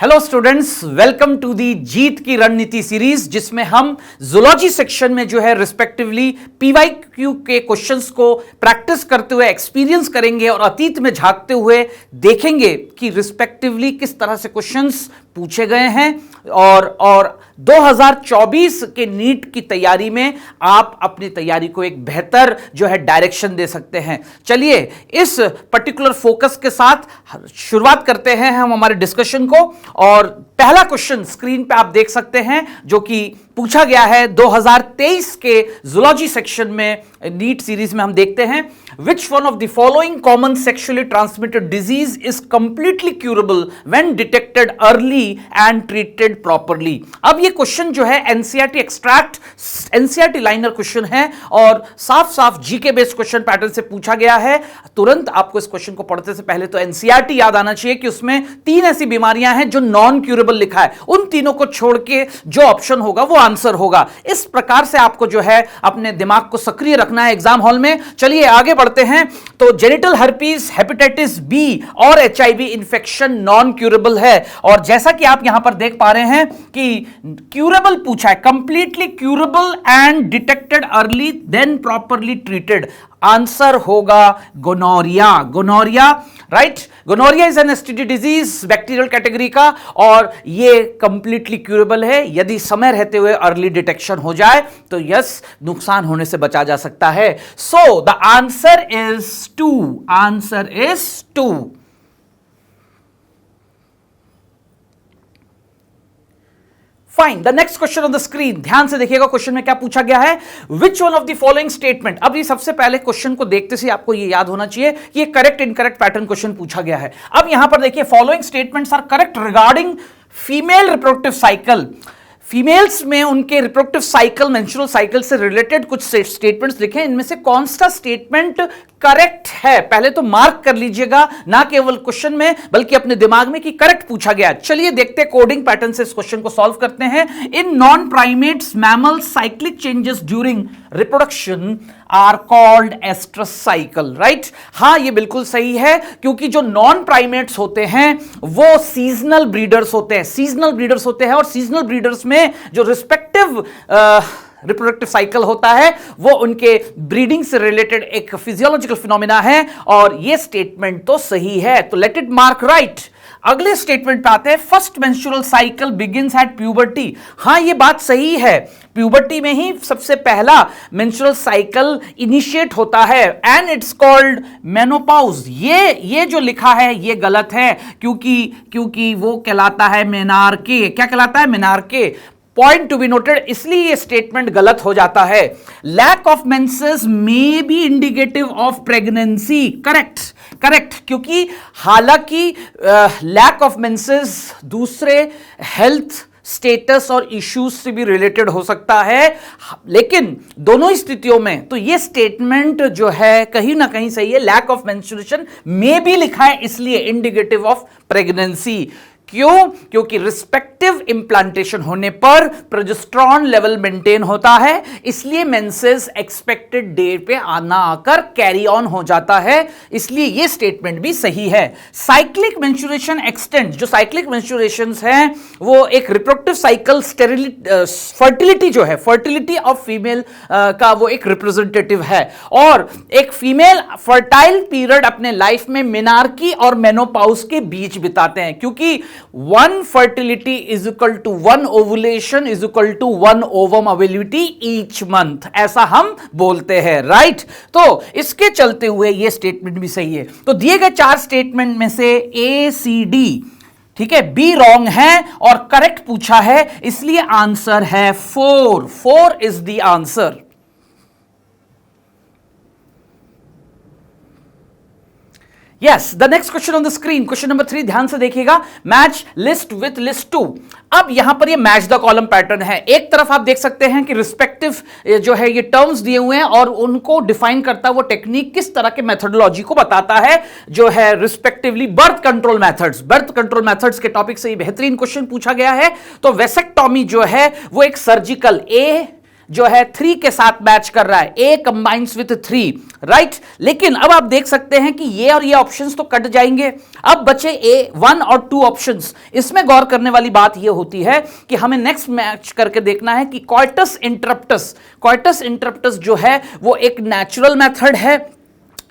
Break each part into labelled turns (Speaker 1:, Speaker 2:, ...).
Speaker 1: Hello students, welcome to the जीत की रणनीति सीरीज, जिसमें हम जूलॉजी सेक्शन में जो है रिस्पेक्टिवली पीवाईक्यू के क्वेश्चंस को प्रैक्टिस करते हुए एक्सपीरियंस करेंगे और अतीत में झांकते हुए देखेंगे कि रिस्पेक्टिवली किस तरह से क्वेश्चंस पूछे गए हैं और 2024 के नीट की तैयारी में आप अपनी तैयारी को एक बेहतर जो है डायरेक्शन दे सकते हैं। चलिए इस पर्टिकुलर फोकस के साथ शुरुआत करते हैं हम हमारे डिस्कशन को। और पहला क्वेश्चन स्क्रीन पे आप देख सकते हैं जो कि पूछा गया है 2023 के जूलॉजी सेक्शन में नीट सीरीज में। हम देखते हैं which one of the following common sexually transmitted disease is completely curable when detected early and treated properly. अब ये क्वेश्चन जो है NCERT extract NCERT liner question है और साफ साफ जीके बेस्ड क्वेश्चन पैटर्न से पूछा गया है। तुरंत आपको इस क्वेश्चन को पढ़ते से पहले तो एनसीईआरटी याद आना चाहिए कि उसमें 3 ऐसी बीमारियां हैं जो नॉन क्यूरेबल लिखा है, उन तीनों को छोड़ के जो ऑप्शन होगा वो आंसर होगा। इस प्रकार से आपको जो है अपने दिमाग को सक्रिय रखना है एग्जाम हॉल में। चलिए आगे बढ़ते हैं। तो जेनिटल हर्पीज, हेपेटाइटिस बी और एचआईवी इंफेक्शन नॉन क्यूरेबल है। और जैसा कि आप यहां पर देख पा रहे हैं कि क्यूरेबल पूछा है, completely curable and detected early then properly treated. Answer होगा gonorrhoea. Gonorrhoea, right. Gonorrhoea is an STD disease bacterial category का और ये कंप्लीटली क्यूरेबल है। यदि समय रहते हुए अर्ली डिटेक्शन हो जाए तो यस, नुकसान होने से बचा जा सकता है। So the answer is 2। Answer is 2। Fine. The next question on the screen, ध्यान से देखिएगा क्वेश्चन में क्या पूछा गया है। Which one of the following statement. अब ये सबसे पहले क्वेश्चन को देखते से आपको ये याद होना चाहिए कि ये करेक्ट इनकरेक्ट पैटर्न क्वेश्चन पूछा गया है। अब यहां पर देखिए, following statements are correct regarding female reproductive cycle. Females में उनके रिप्रोडक्टिव साइकिल, मेंस्ट्रुअल साइकिल से रिलेटेड कुछ स्टेटमेंट्स लिखे हैं। इनमें से कौन सा स्टेटमेंट करेक्ट है पहले तो मार्क कर लीजिएगा, ना केवल क्वेश्चन में बल्कि अपने दिमाग में कि करेक्ट पूछा गया। चलिए देखते हैं कोडिंग पैटर्न से इस क्वेश्चन को सॉल्व करते हैं। In non primates mammals cyclic changes during reproduction are called oestrus cycle, right. हां, ये बिल्कुल सही है क्योंकि जो नॉन प्राइमेट्स होते हैं वो सीजनल ब्रीडर्स होते हैं। सीजनल ब्रीडर्स होते हैं और सीजनल ब्रीडर्स में जो रिस्पेक्टिव रिप्रोडक्टिव साइकिल होता है वो उनके ब्रीडिंग से रिलेटेड एक फिजियोलॉजिकल फिनोमिना है और ये स्टेटमेंट तो सही है, तो लेट इट मार्क राइट। अगले स्टेटमेंट पे आते हैं। First menstrual cycle begins at puberty. हां, ये बात सही है, प्यूबर्टी में ही सबसे पहला मेंस्ट्रुअल साइकिल इनिशिएट होता है एंड इट्स कॉल्ड मेनोपॉज। ये जो लिखा है ये गलत है क्योंकि वो कहलाता है मेनार्के। क्या कहलाता है? Menarche. Point to be noted, इसलिए ये स्टेटमेंट गलत हो जाता है। Lack of menses may be indicative of pregnancy. Correct, क्योंकि हालांकि लैक ऑफ मेंसेस दूसरे हेल्थ स्टेटस और इश्यूज से भी रिलेटेड हो सकता है, लेकिन दोनों ही स्थितियों में तो ये स्टेटमेंट जो है कहीं ना कहीं सही है। लैक ऑफ मेंस्ट्रुएशन में भी लिखा है, इसलिए इंडिकेटिव ऑफ प्रेगनेंसी। क्यों? क्योंकि रिस्पेक्टिव इंप्लांटेशन होने पर प्रोजेस्टेरॉन लेवल मेंटेन होता है, इसलिए मेंसेस एक्सपेक्टेड डेट पे आकर कैरी ऑन हो जाता है, इसलिए यह स्टेटमेंट भी सही है। साइक्लिक मेंस्ट्रुएशन एक्सटेंड, जो साइक्लिक मेंस्ट्रुएशंस हैं वो एक रिप्रोडक्टिव साइकिल फर्टिलिटी जो है, फर्टिलिटी ऑफ फीमेल का वो एक रिप्रेजेंटेटिव है और एक फीमेल फर्टाइल पीरियड अपने लाइफ में मेनार्की और मेनोपॉज के बीच बिताते हैं, क्योंकि 1 fertility is equal to 1 ovulation is equal to 1 ovum availability each month, ऐसा हम बोलते हैं, राइट। तो इसके चलते हुए ये स्टेटमेंट भी सही है। तो दिए गए 4 स्टेटमेंट में से A, C, D, ठीक है, बी रॉन्ग है और करेक्ट पूछा है, इसलिए आंसर है 4। 4 is the answer. Yes, the next question on the screen, question number 3, ध्यान से देखिएगा। Match list with list 2। अब यहां पर ये मैच द कॉलम पैटर्न है। एक तरफ आप देख सकते हैं कि रिस्पेक्टिव जो है ये टर्म्स दिए हुए हैं और उनको डिफाइन करता है वो टेक्निक, किस तरह के मेथोडोलॉजी को बताता है, जो है respectively birth control methods. Birth control methods के टॉपिक से ये बेहतरीन क्वेश्चन पूछा गया है। तो वेसेक्टॉमी जो है वो एक सर्जिकल जो है 3 के साथ मैच कर रहा है, ए कंबाइंस विथ 3, राइट। लेकिन अब आप देख सकते हैं कि ये और ये ऑप्शंस तो कट जाएंगे, अब बचे ए 1 और 2 ऑप्शंस। इसमें गौर करने वाली बात ये होती है कि हमें नेक्स्ट मैच करके देखना है कि कॉइटस इंटरप्टस जो है वो एक नेचुरल मेथड है।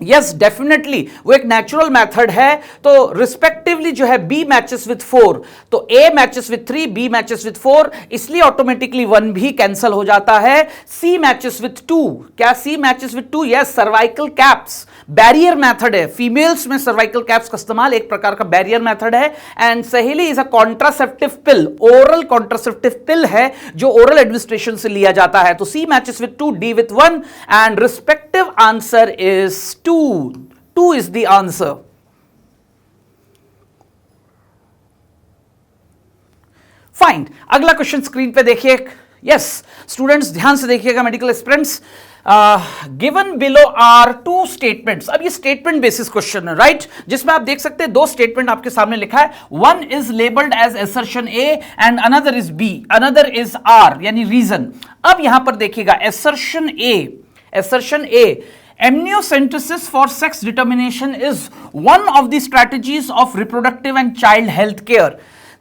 Speaker 1: यस डेफिनेटली वो एक नेचुरल मेथड है। तो रिस्पेक्टिवली जो है बी मैचेस विथ 4, तो A matches with 3, B matches with 4, इसलिए ऑटोमेटिकली 1 भी कैंसिल हो जाता है। सी मैचेस विथ 2, क्या C matches with 2? Yes, cervical caps barrier method है, फीमेल्स में सर्वाइकल कैप्स का इस्तेमाल एक प्रकार का बैरियर मेथड है। And Saheli is a contraceptive pill, oral contraceptive pill है जो ओरल एडमिनिस्ट्रेशन से लिया जाता है। तो C matches with 2, D with 1 and respective answer is 2 is the answer. Fine, अगला क्वेश्चन स्क्रीन पे देखिए। यस स्टूडेंट्स ध्यान से देखिएगा, medical aspirants, given below are 2 statements. अब ये स्टेटमेंट बेसिस क्वेश्चन है, राइट, जिसमें आप देख सकते हैं 2 स्टेटमेंट आपके सामने लिखा है। One is labelled as assertion A and another is B, another is R, यानी रीजन। अब यहां पर देखिएगा assertion A, amniocentesis for sex determination is one of the strategies of reproductive and child health care।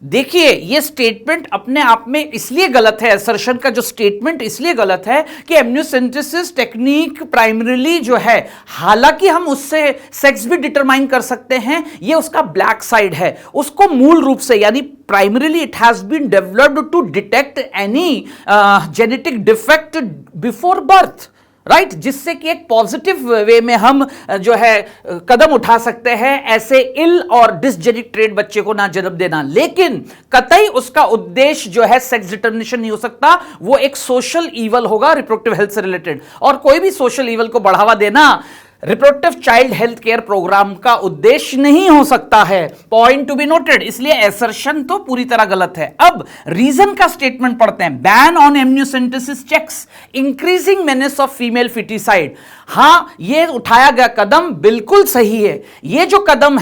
Speaker 1: देखिए ये statement अपने आप में इसलिए गलत है, असर्शन का जो स्टेटमेंट इसलिए गलत है कि एमनियोसेंटेसिस टेक्निक प्राइमरीली जो है, हालांकि हम उससे सेक्स भी डिटरमाइन कर सकते हैं, ये उसका ब्लैक साइड है। उसको मूल रूप से यानी primarily it has been developed to detect any genetic defect before birth, right, जिससे कि एक पॉजिटिव वे में हम जो है कदम उठा सकते हैं ऐसे इल और डिसजेनिक ट्रेड बच्चे को ना जन्म देना। लेकिन कतई उसका उद्देश्य जो है सेक्स डिटर्मिनेशन नहीं हो सकता, वो एक सोशल ईवल होगा रिप्रोडक्टिव हेल्थ से रिलेटेड, और कोई भी सोशल ईवल को बढ़ावा देना reproductive child health care programme का उद्देश्य नहीं हो सकता है। पॉइंट टू बी नोटेड, इसलिए एसर्शन तो पूरी तरह गलत है। अब रीजन का स्टेटमेंट पढ़ते हैं। Ban on amniocentesis checks increasing menace of female foeticide. हां, ये उठाया गया कदम बिल्कुल सही है। ये जो कदम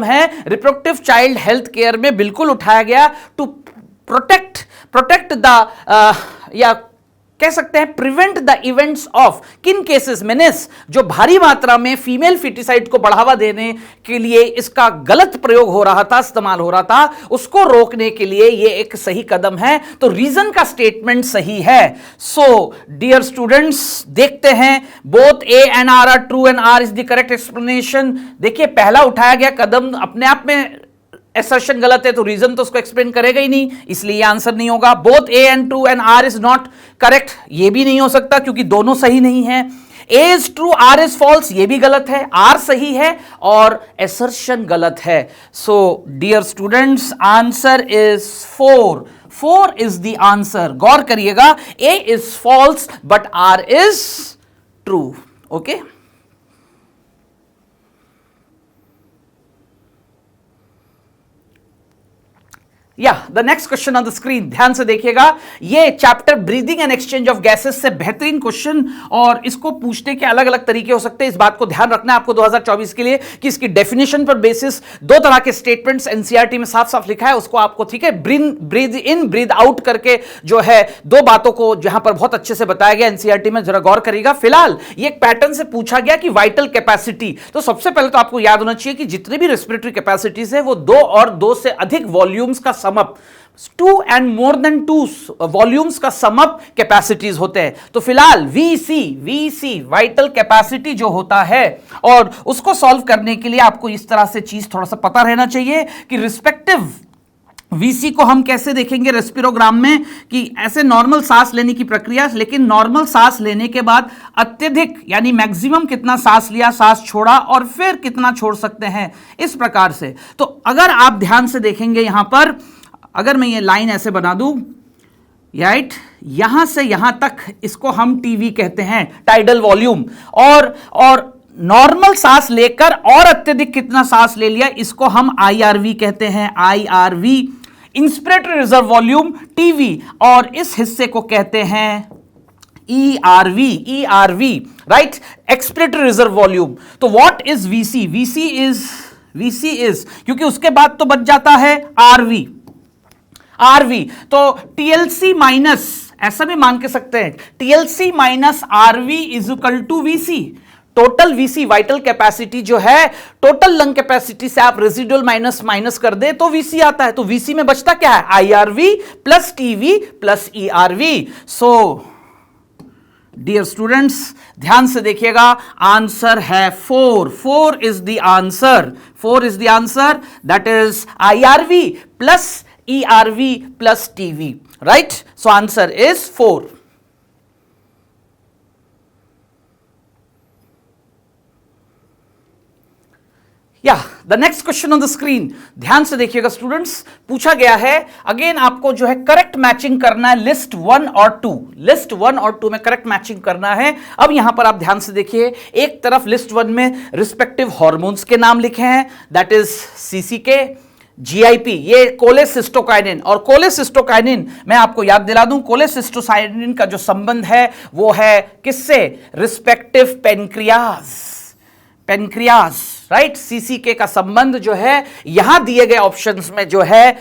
Speaker 1: है रिप्रोडक्टिव चाइल्ड हेल्थ केयर में बिल्कुल उठाया गया टू प्रोटेक्ट द या कह सकते हैं prevent the events of kin cases menace, जो भारी मात्रा में फीमेल फिटिसाइड को बढ़ावा देने के लिए इसका गलत प्रयोग हो रहा था, इस्तेमाल हो रहा था, उसको रोकने के लिए ये एक सही कदम है। तो रीजन का स्टेटमेंट सही है। सो डियर स्टूडेंट्स देखते हैं, both A and R are true and R is the correct explanation. देखिए पहला उठाया गया कदम अपने आप में असर्शन गलत है, तो रीजन तो उसको एक्सप्लेन करेगा ही नहीं, इसलिए आंसर नहीं होगा। Both A and true and R is not correct, ये भी नहीं हो सकता क्योंकि दोनों सही नहीं है। A is true, R is false, ये भी गलत है, आर सही है और असर्शन गलत है। So dear students answer is 4 is the answer. गौर करिएगा, A is false but R is true. Okay, या the next question on the screen, ध्यान से देखिएगा। ये chapter breathing and exchange of gases से बेहतरीन क्वेश्चन, और इसको पूछने के अलग अलग तरीके हो सकते हैं। इस बात को ध्यान रखना है आपको 2024 के लिए कि इसकी डेफिनेशन पर बेसिस 2 तरह के स्टेटमेंट्स एनसीईआरटी में साफ साफ लिखा है, उसको आपको ठीक है ब्रीद इन ब्रीद आउट करके जो है 2 बातों को जहां पर बहुत अच्छे से बताया गया एनसीईआरटी में, जरा गौर करिएगा। फिलहाल ये एक पैटर्न से पूछा गया कि वाइटल कैपेसिटी, तो सबसे पहले तो आपको याद होना चाहिए कि जितनी भी रेस्पिरेटरी कैपेसिटीज है वो 2 और 2 से अधिक वॉल्यूम्स का sum up, 2 and more than 2 volumes का समअप कैपेसिटीज होते हैं। तो फिलहाल VC वाइटल कैपेसिटी जो होता है, और उसको सॉल्व करने के लिए आपको इस तरह से चीज थोड़ा सा पता रहना चाहिए कि रिस्पेक्टिव VC को हम कैसे देखेंगे रेस्पिरोग्राम में, कि ऐसे नॉर्मल सांस लेने की प्रक्रिया, लेकिन नॉर्मल सांस लेने के बाद अत्यधिक यानी मैक्सिमम कितना सांस लिया, सांस छोड़ा और फिर कितना छोड़ सकते हैं, इस प्रकार से। तो अगर आप ध्यान से देखेंगे यहां पर, अगर मैं ये लाइन ऐसे बना दूं, राइट, यहां से यहां तक इसको हम टीवी कहते हैं, टाइडल वॉल्यूम, और नॉर्मल सांस लेकर और अत्यधिक कितना सांस ले लिया, इसको हम IRV कहते हैं, IRV, inspiratory reserve volume TV, और इस हिस्से को कहते हैं ERV, right, expiratory reserve volume. तो what is VC? VC is क्योंकि उसके बाद तो बच जाता है RV, तो TLC माइनस ऐसा भी मान के सकते हैं, TLC minus RV is equal to VC. Total VC vital capacity जो है, टोटल लंग कैपेसिटी से आप रेजिडुअल माइनस माइनस कर दे तो वीसी आता है। तो वीसी में बचता क्या है, IRV plus TV plus ERV. So dear students ध्यान से देखिएगा, आंसर है 4। 4 is the answer, 4 is the answer, that is IRV plus ERV plus TV, right. So answer is 4। या the next question on the screen, ध्यान से देखिएगा students, पूछा गया है अगेन आपको जो है करेक्ट मैचिंग करना है लिस्ट 1 और 2, लिस्ट 1 और 2 में करेक्ट मैचिंग करना है। अब यहां पर आप ध्यान से देखिए, एक तरफ लिस्ट 1 में रिस्पेक्टिव हार्मोन्स के नाम लिखे हैं, दैट इज सीसीके, जीआईपी, ये कोलेसिस्टोकाइनिन। और कोलेसिस्टोकाइनिन मैं आपको याद दिला दूं, कोलेसिस्टोकाइनिन का जो संबंध है वो है किससे, रिस्पेक्टिव पेनक्रियाज, पेनक्रियाज, राइट। सीसीके का संबंध जो है यहां दिए गए ऑप्शंस में जो है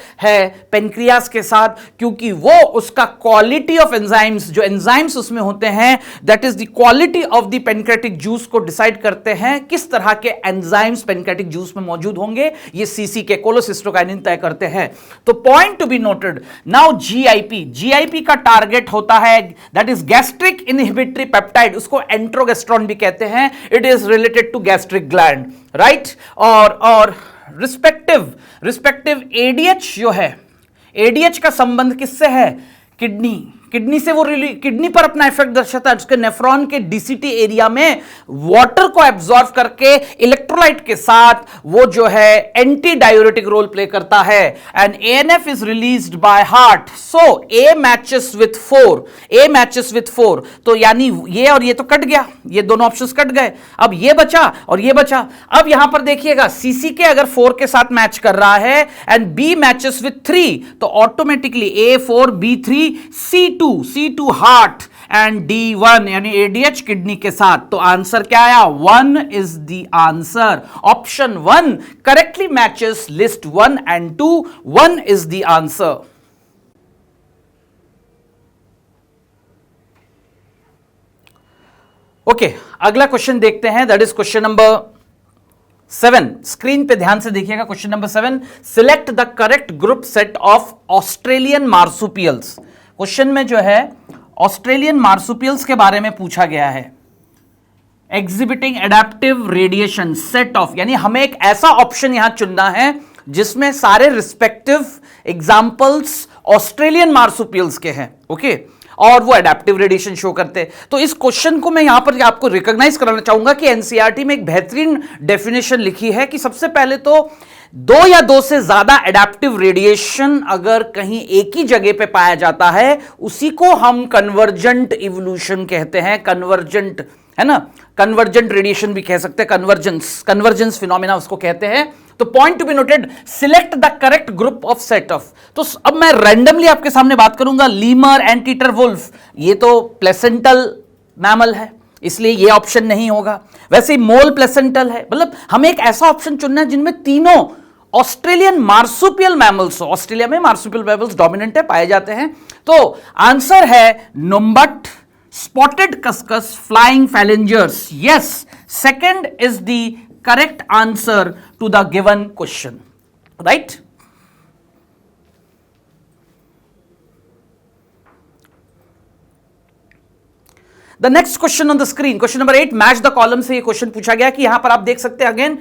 Speaker 1: पेनक्रियास के साथ, क्योंकि वो उसका क्वालिटी ऑफ एंजाइम्स, जो एंजाइम्स उसमें होते हैं, that is the quality of the pancreatic juice को डिसाइड करते हैं, किस तरह के एंजाइम्स पेनक्रेटिक जूस में मौजूद होंगे, ये सीसीके कोलेसिस्टोकाइनिन तय करते हैं। तो point to be noted now, GIP, GIP का टारगेट होता है that is gastric inhibitory peptide, उसको एंट्रोगेस्ट्रॉन भी कहते हैं, it is related to gastric gland, right. और रिस्पेक्टिव एडीएच जो है, एडीएच का संबंध किससे है, किडनी, किडनी से वो किडनी पर अपना इफेक्ट दर्शाता है, उसके नेफ्रॉन के डीसीटी एरिया में वाटर को एब्जॉर्ब करके इलेक्ट्रोलाइट के साथ वो जो है एंटी डायूरेटिक रोल प्ले करता है, and ANF is released by heart. So A matches with 4, A matches with 4, तो यानी ये और ये तो कट गया, ये दोनों ऑप्शंस कट गए, अब ये बचा और ये बचा। अब यहां पर देखिएगा, सीसीके अगर 4 के साथ मैच कर रहा है एंड बी मैचेस विथ 3, तो automatically A4 B3 C2 heart and D1 यानी ADH किडनी के साथ। तो आंसर क्या आया, 1 is the answer. Option 1 correctly matches list 1 and 2, 1 is the answer. Okay, अगला क्वेश्चन देखते हैं, that is question number 7। Screen पे ध्यान से देखिएगा, question number 7, select the correct group set of Australian marsupials. Question में जो है ऑस्ट्रेलियन मार्सुपियल्स के बारे में पूछा गया है, exhibiting adaptive radiation set of, यानी हमें एक ऐसा ऑप्शन यहां चुनना है जिसमें सारे रिस्पेक्टिव एग्जांपल्स ऑस्ट्रेलियन मार्सुपियल्स के हैं, ओके, और वो एडेप्टिव रेडिएशन शो करते। तो इस क्वेश्चन को मैं यहां पर आपको रिकॉग्नाइज कराना चाहूंगा कि एनसीईआरटी में एक बेहतरीन डेफिनेशन लिखी है कि सबसे पहले तो 2 या 2 से ज्यादा एडेप्टिव रेडिएशन अगर कहीं एक ही जगह पे पाया जाता है, उसी को हम कन्वर्जेंट इवोल्यूशन कहते हैं, कन्वर्जेंट, है ना, कन्वर्जेंट रेडिएशन भी कह सकते हैं, कन्वर्जेंस फिनोमेना उसको कहते हैं। तो point to be noted, select the correct group of set of. तो अब मैं रैंडमली आपके सामने बात करूंगा, लीमर, एंटीटर, वुल्फ, ये तो प्लेसेंटल मैमल है, इसलिए ये ऑप्शन नहीं होगा। वैसे ही मोल प्लेसेंटल है, मतलब हमें एक ऐसा ऑप्शन चुनना है जिनमें तीनों ऑस्ट्रेलियन मार्सुपियल मैमल्स, ऑस्ट्रेलिया में मार्सुपियल मैमल्स डोमिनेंट है, पाए जाते हैं। तो आंसर है numbat, spotted cuscus, flying phalangers. Yes, second is the correct answer to the given question, right. The next question on the screen, question number 8, match the column से ये question पूछा गया कि यहां पर आप देख सकते हैं अगेन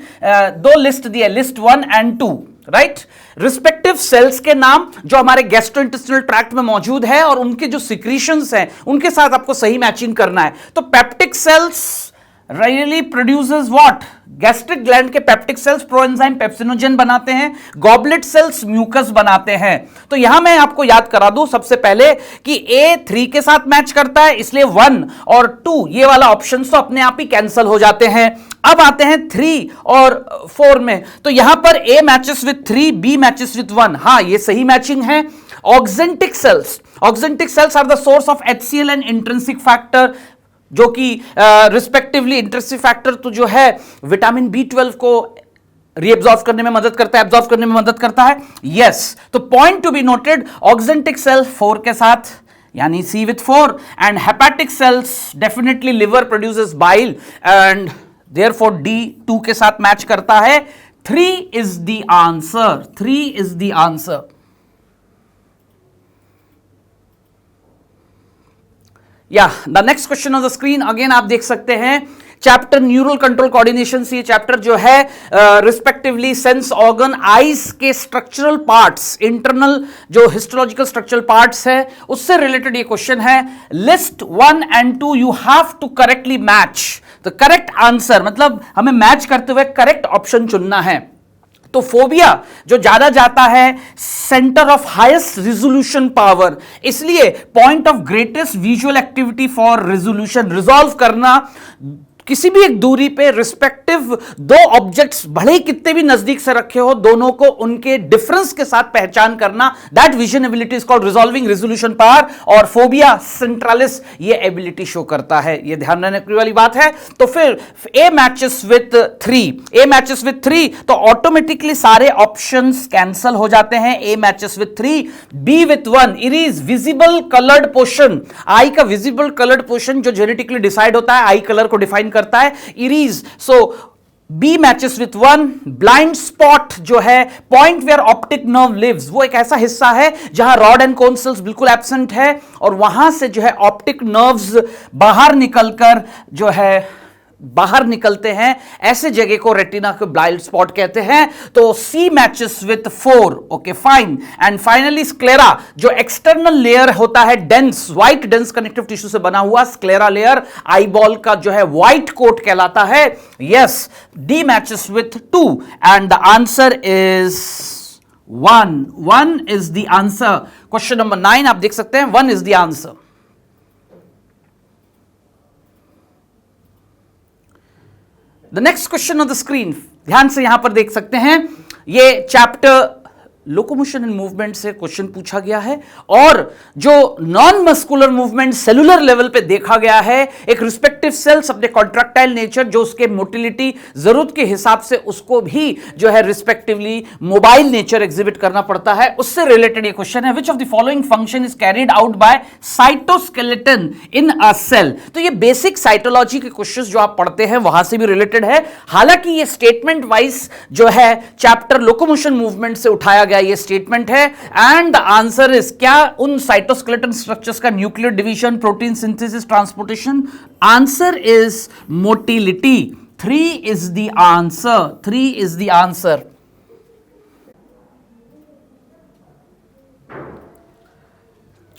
Speaker 1: 2 लिस्ट दिए, list 1 and 2, right. Respective cells के नाम जो हमारे गैस्ट्रोइंटेस्टिनल ट्रैक्ट में मौजूद है और उनके जो सिक्रीशंस हैं उनके साथ आपको सही मैचिंग करना है। तो peptic cells really produces what, gastric gland के पेप्टिक सेल्स प्रोएंजाइम पेप्सिनोजेन बनाते हैं, गॉबलेट सेल्स म्यूकस बनाते हैं। तो यहां मैं आपको याद करा दूं सबसे पहले कि A 3 के साथ मैच करता है, इसलिए 1 और 2 ये वाला ऑप्शन तो अपने आप ही कैंसिल हो जाते हैं। अब आते हैं 3 और 4 में, तो यहां पर A matches with 3, B matches with 1, हां ये सही मैचिंग है। Oxyntic cells are the source of HCl and intrinsic factor, जो कि रिस्पेक्टिवली इंट्रिंसिक फैक्टर तो जो है विटामिन B12 को रीअब्सॉर्ब करने में मदद करता है, एब्सॉर्ब करने में मदद करता है। यस, तो point to be noted, oxyntic cell 4 के साथ, यानी C with 4, and hepatic cells definitely liver produces bile and therefore D 2 के साथ मैच करता है. 3 is the answer. 3 is the answer. The next question on the screen again आप देख सकते हैं चैप्टर न्यूरल कंट्रोल कोऑर्डिनेशन से. ये चैप्टर जो है रिस्पेक्टिवली सेंस ऑर्गन, आईज के स्ट्रक्चरल पार्ट्स, इंटरनल जो हिस्टोलॉजिकल स्ट्रक्चरल पार्ट्स है उससे रिलेटेड ये क्वेश्चन है. List 1 and 2 you have to correctly match the correct answer, मतलब हमें मैच करते हुए करेक्ट ऑप्शन चुनना है. तो फोबिया जो ज्यादा जाता है centre of highest resolution power, इसलिए point of greatest visual activity for resolution, resolve करना किसी भी एक दूरी पे रिस्पेक्टिव दो ऑब्जेक्ट्स भले ही कितने भी नजदीक से रखे हो, दोनों को उनके डिफरेंस के साथ पहचान करना, that vision ability is called resolving resolution power. और फोबिया सेंट्रालिस ये एबिलिटी शो करता है. ये ध्यान रखने वाली बात है. तो फिर A matches with 3, A matches with 3 तो ऑटोमेटिकली सारे ऑप्शंस कैंसल हो जाते हैं. A matches with 3, B with 1, iris visible coloured portion, eye का विजिबल कलर्ड पोर्शन जो जेनेटिकली डिसाइड होता है, आई कलर को डिफाइन करता है, iris. So B matches with 1. Blind spot जो है point where optic nerve leaves, वो एक ऐसा हिस्सा है जहां रॉड एंड कोन सेल्स बिल्कुल एब्सेंट है और वहां से जो है ऑप्टिक नर्व्स बाहर निकलकर जो है बाहर निकलते हैं. ऐसे जगह को रेटिना को ब्लाइंड स्पॉट कहते हैं. तो C matches with 4. Okay fine. And finally sclera जो एक्सटर्नल लेयर होता है, dense white dense connective tissue से बना हुआ स्क्लेरा लेयर, आईबॉल का जो है व्हाइट कोट कहलाता है. Yes, D matches with 2 and the answer is 1. 1 is the answer. Question number 9 आप देख सकते हैं, 1 is the answer. The next question on the screen, ध्यान से यहां पर देख सकते हैं, ये चैप्टर लोकोमोशन एंड मूवमेंट से क्वेश्चन पूछा गया है और जो non muscular movement cellular level पे देखा गया है, एक रिस्पेक्टिव सेल्स अपने कॉन्ट्रैक्टाइल नेचर जो उसके मोटिलिटी जरूरत के हिसाब से उसको भी जो है रिस्पेक्टिवली मोबाइल नेचर एग्जिबिट करना पड़ता है, उससे रिलेटेड ये क्वेश्चन है. Which of the following function is carried out by cytoskeleton in a cell. तो ये बेसिक साइटोलॉजी के क्वेश्चंस जो आप पढ़ते हैं वहां से भी रिलेटेड है. हालांकि ये स्टेटमेंट वाइज जो है चैप्टर लोकोमोशन मूवमेंट से उठाया ये स्टेटमेंट है. एंड द आंसर इज, क्या उन साइटोस्केलेटन स्ट्रक्चर्स का nuclear division, protein synthesis, transportation? Answer is motility. 3 is the answer. 3 is the answer.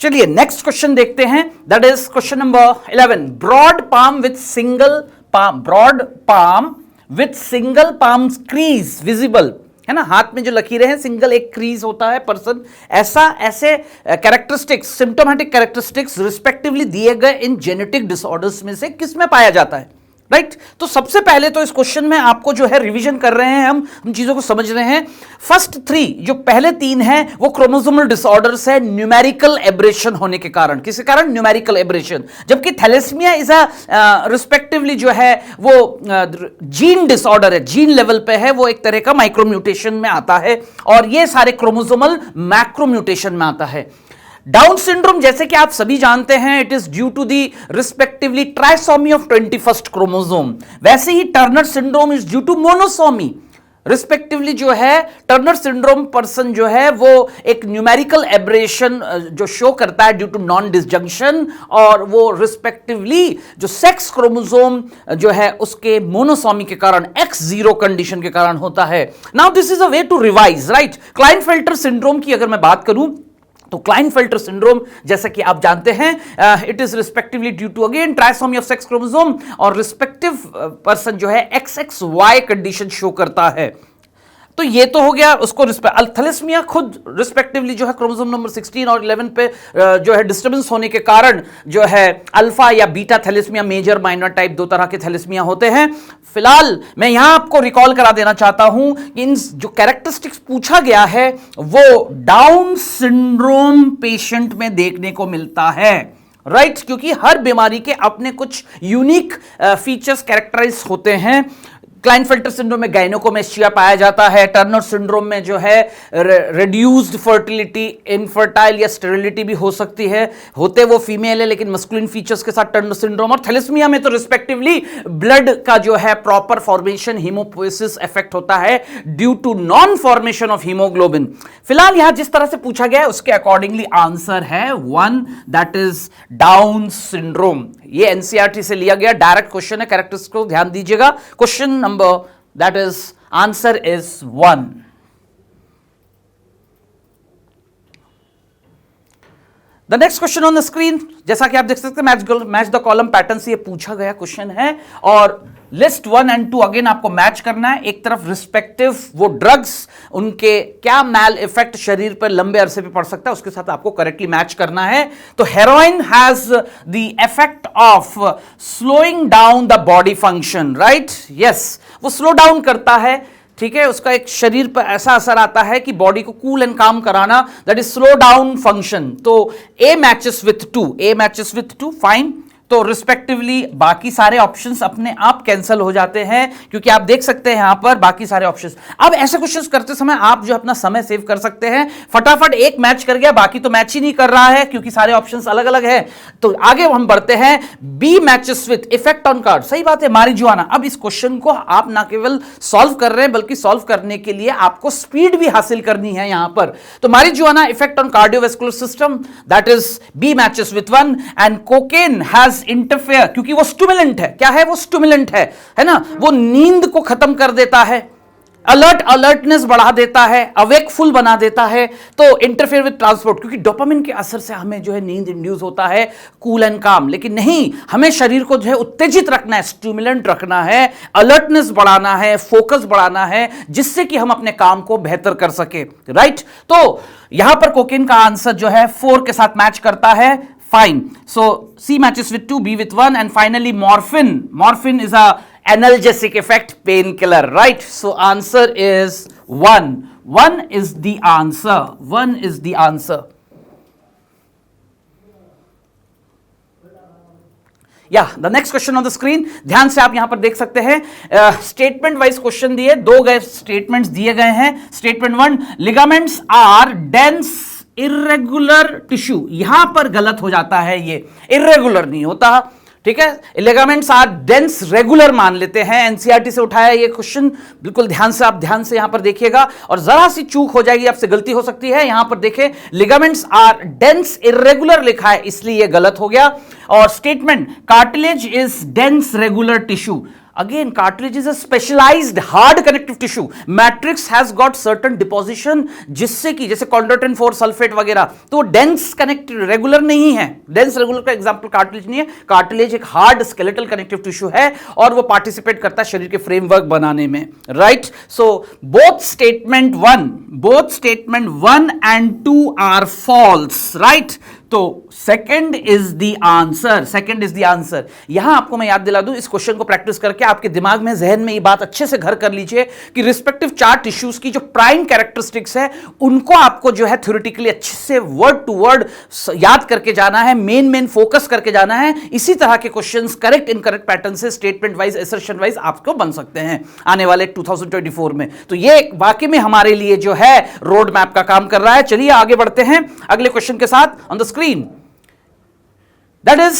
Speaker 1: चलिए नेक्स्ट क्वेश्चन देखते हैं. That is question number 11. Broad palm with single palm, broad palm with single palm crease visible है ना, हाथ में जो लकीरें हैं, सिंगल एक क्रीज होता है पर्सन. ऐसे कैरेक्टरिस्टिक्स, सिम्टोमेटिक कैरेक्टरिस्टिक्स रिस्पेक्टिवली दिए गए इन जेनेटिक डिसऑर्डर्स में से किस में पाया जाता है? राइट. तो सबसे पहले तो इस क्वेश्चन में आपको जो है रिवीजन कर रहे हैं, हम चीजों को समझ रहे हैं. फर्स्ट 3 जो पहले 3 हैं वो क्रोमोसोमल डिसऑर्डर्स है न्यूमेरिकल एब्रेशन होने के कारण. किसी कारण? Numerical aberration. जबकि थैलेसीमिया इज अ रिस्पेक्टिवली जो है वो जीन डिसऑर्डर है, जीन लेवल पे है, वो एक तरह का माइक्रोम्यूटेशन में आता है और ये सारे क्रोमोसोमल मैक्रोम्यूटेशन में आता है. डाउन सिंड्रोम जैसे कि आप सभी जानते हैं, it is due to the respectively trisomy of 21st chromosome. वैसे ही Turner syndrome is due to monosomy. Respectively जो है टर्नर सिंड्रोम पर्सन जो है वो एक न्यूमेरिकल एब्रेशन जो शो करता है ड्यू टू नॉन डिसजंक्शन, और वो रिस्पेक्टिवली जो सेक्स क्रोमोसोम जो है उसके मोनोसोमी के कारण, X0 कंडीशन के कारण होता है. Now this is a way to revise. Right. Klinefelter syndrome की अगर मैं बात करूं तो क्लाइनफेल्टर सिंड्रोम जैसा कि आप जानते हैं, it is respectively due to again trisomy of sex chromosome और रिस्पेक्टिव पर्सन जो है XXY कंडीशन शो करता है. तो ये तो हो गया उसको. थैलेसीमिया खुद रिस्पेक्टिवली जो है क्रोमोसोम नंबर 16 और 11 पे जो है डिस्टर्बेंस होने के कारण जो है अल्फा या beta thalassemia, major minor type 2 तरह के थैलेसीमिया होते हैं. फिलहाल मैं यहां आपको रिकॉल करा देना चाहता हूं कि इन जो कैरेक्टरिस्टिक्स पूछा गया है वो डाउन सिंड्रोम पेशेंट में देखने को मिलता है. राइट. क्योंकि हर बीमारी के अपने कुछ यूनिक फीचर्स कैरेक्टराइज होते हैं. क्लाइनफेल्टर सिंड्रोम में गायनोकोमेस्टिया पाया जाता है। टर्नर सिंड्रोम में जो है रिड्यूस्ड फर्टिलिटी, इनफर्टाइल या स्टेरिलिटी भी हो सकती है। होते वो फीमेल है लेकिन मस्कुलिन फीचर्स के साथ टर्नर सिंड्रोम। और थैलेसीमिया में तो रिस्पेक्टिवली ब्लड का जो है प्रॉपर फॉर्मेशन, हीमोपोएसिस इफेक्ट होता है due to non formation of haemoglobin. फिलहाल यहां जिस तरह से पूछा गया है उसके अकॉर्डिंगली आंसर है 1, दैट इज डाउन सिंड्रोम। ये एनसीईआरटी से लिया गया डायरेक्ट क्वेश्चन है, कैरेक्टर्स को ध्यान दीजिएगा। Question number, that is answer is 1। The next question on the screen, जैसा कि आप देख सकते हैं मैच द कॉलम पैटर्न से ये पूछा गया क्वेश्चन है और लिस्ट 1 और 2 अगेन आपको मैच करना है। एक तरफ रिस्पेक्टिव वो ड्रग्स, उनके क्या मैल इफेक्ट शरीर पर लंबे अरसे पे पड़ सकता है, उसके साथ आपको करेक्टली मैच करना है। तो heroin has the effect of slowing down the body function, right? Yes, वो स्लो डाउन करता है, ठीक है। उसका एक शरीर पर ऐसा असर आता है कि बॉडी को कूल एंड काम कराना, that is slow down function. तो A matches with 2, A matches with 2, fine. तो रिस्पेक्टिवली बाकी सारे ऑप्शंस अपने आप कैंसिल हो जाते हैं क्योंकि आप देख सकते हैं यहां पर बाकी सारे ऑप्शंस। अब ऐसे क्वेश्चंस करते समय आप जो अपना समय सेव कर सकते हैं, फटाफट एक मैच कर गया, बाकी तो मैच ही नहीं कर रहा है क्योंकि सारे ऑप्शंस अलग अलग है। तो आगे हम बढ़ते हैं, B matches with effect on card. सही बात है, मारिजुआना। अब इस क्वेश्चन को आप ना केवल सॉल्व कर रहे हैं बल्कि सॉल्व करने के लिए आपको स्पीड भी हासिल करनी है यहां पर। तो marijuana effect on cardiovascular system, that is B matches with 1। And cocaine has interfere, क्योंकि वो स्टिमुलेंट है। क्या है वो? स्टिमुलेंट है ना? वो नींद को खत्म कर देता है, अलर्टनेस बढ़ा देता है, अवेकफुल बना देता है। तो इंटरफेयर विद ट्रांसपोर्ट, क्योंकि डोपामिन के असर से हमें जो है नींद इंड्यूस होता है, कूल एंड काम। लेकिन नहीं, हमें शरीर को जो है उत्तेजित रखना है, स्टिमुलेंट रखना है, अलर्टनेस बढ़ाना है, फोकस बढ़ाना है, जिससे कि हम अपने काम को बेहतर कर सके, राइट? तो यहां पर कोकेन का आंसर जो है 4 के साथ मैच करता है, fine. So C matches with 2, B with 1, and finally morphine. Morphine is a analgesic effect painkiller, right? So answer is 1. 1 is the answer. 1 is the answer. या the next question on the screen, ध्यान से आप यहां पर देख सकते हैं statement wise question दिए, 2 स्टेटमेंट्स दिए गए हैं। Statement 1, ligaments are dense irregular tissue. यहां पर गलत हो जाता है, ये इर्रेगुलर नहीं होता, ठीक है। लिगामेंट्स आर डेंस, रेगुलर मान लेते हैं। एनसीईआरटी से उठाया ये क्वेश्चन, बिल्कुल ध्यान से आप ध्यान से यहां पर देखिएगा और जरा सी चूक हो जाएगी, आपसे गलती हो सकती है। यहां पर देखें, लिगामेंट्स आर डेंस इर्रेगुलर लिखा है, इसलिए ये गलत हो गया। और statement, cartilage is dense regular tissue. Again, cartilage is a specialized hard connective tissue. Matrix has got certain deposition, जिससे कि जैसे chondroitin 4 सल्फेट वगैरह, तो dense connective रेगुलर नहीं है। dense रेगुलर का एग्जांपल कार्टिलेज नहीं है। कार्टिलेज एक हार्ड स्केलेटल कनेक्टिव टिश्यू है और वो पार्टिसिपेट करता है शरीर के फ्रेमवर्क बनाने में, right? So both statement 1 and 2 are false, right? तो second is the answer, second is the answer. यहां आपको मैं याद दिला दूं, इस क्वेश्चन को प्रैक्टिस करके आपके दिमाग में, जहन में ये बात अच्छे से घर कर लीजिए कि रिस्पेक्टिव 4 टिश्यूज की जो प्राइम कैरेक्टरिस्टिक्स है उनको आपको जो है थ्योरेटिकली अच्छे से वर्ड टू वर्ड याद करके जाना है, मेन फोकस करके जाना है। इसी तरह के क्वेश्चंस करेक्ट इनकरेक्ट पैटर्न से स्टेटमेंट वाइज, असर्शन वाइज आपको बन सकते हैं आने वाले 2024 में। तो ये वाकई में हमारे लिए जो है रोड मैप का काम कर रहा है। चलिए आगे बढ़ते हैं अगले क्वेश्चन के साथ on the screen. That is,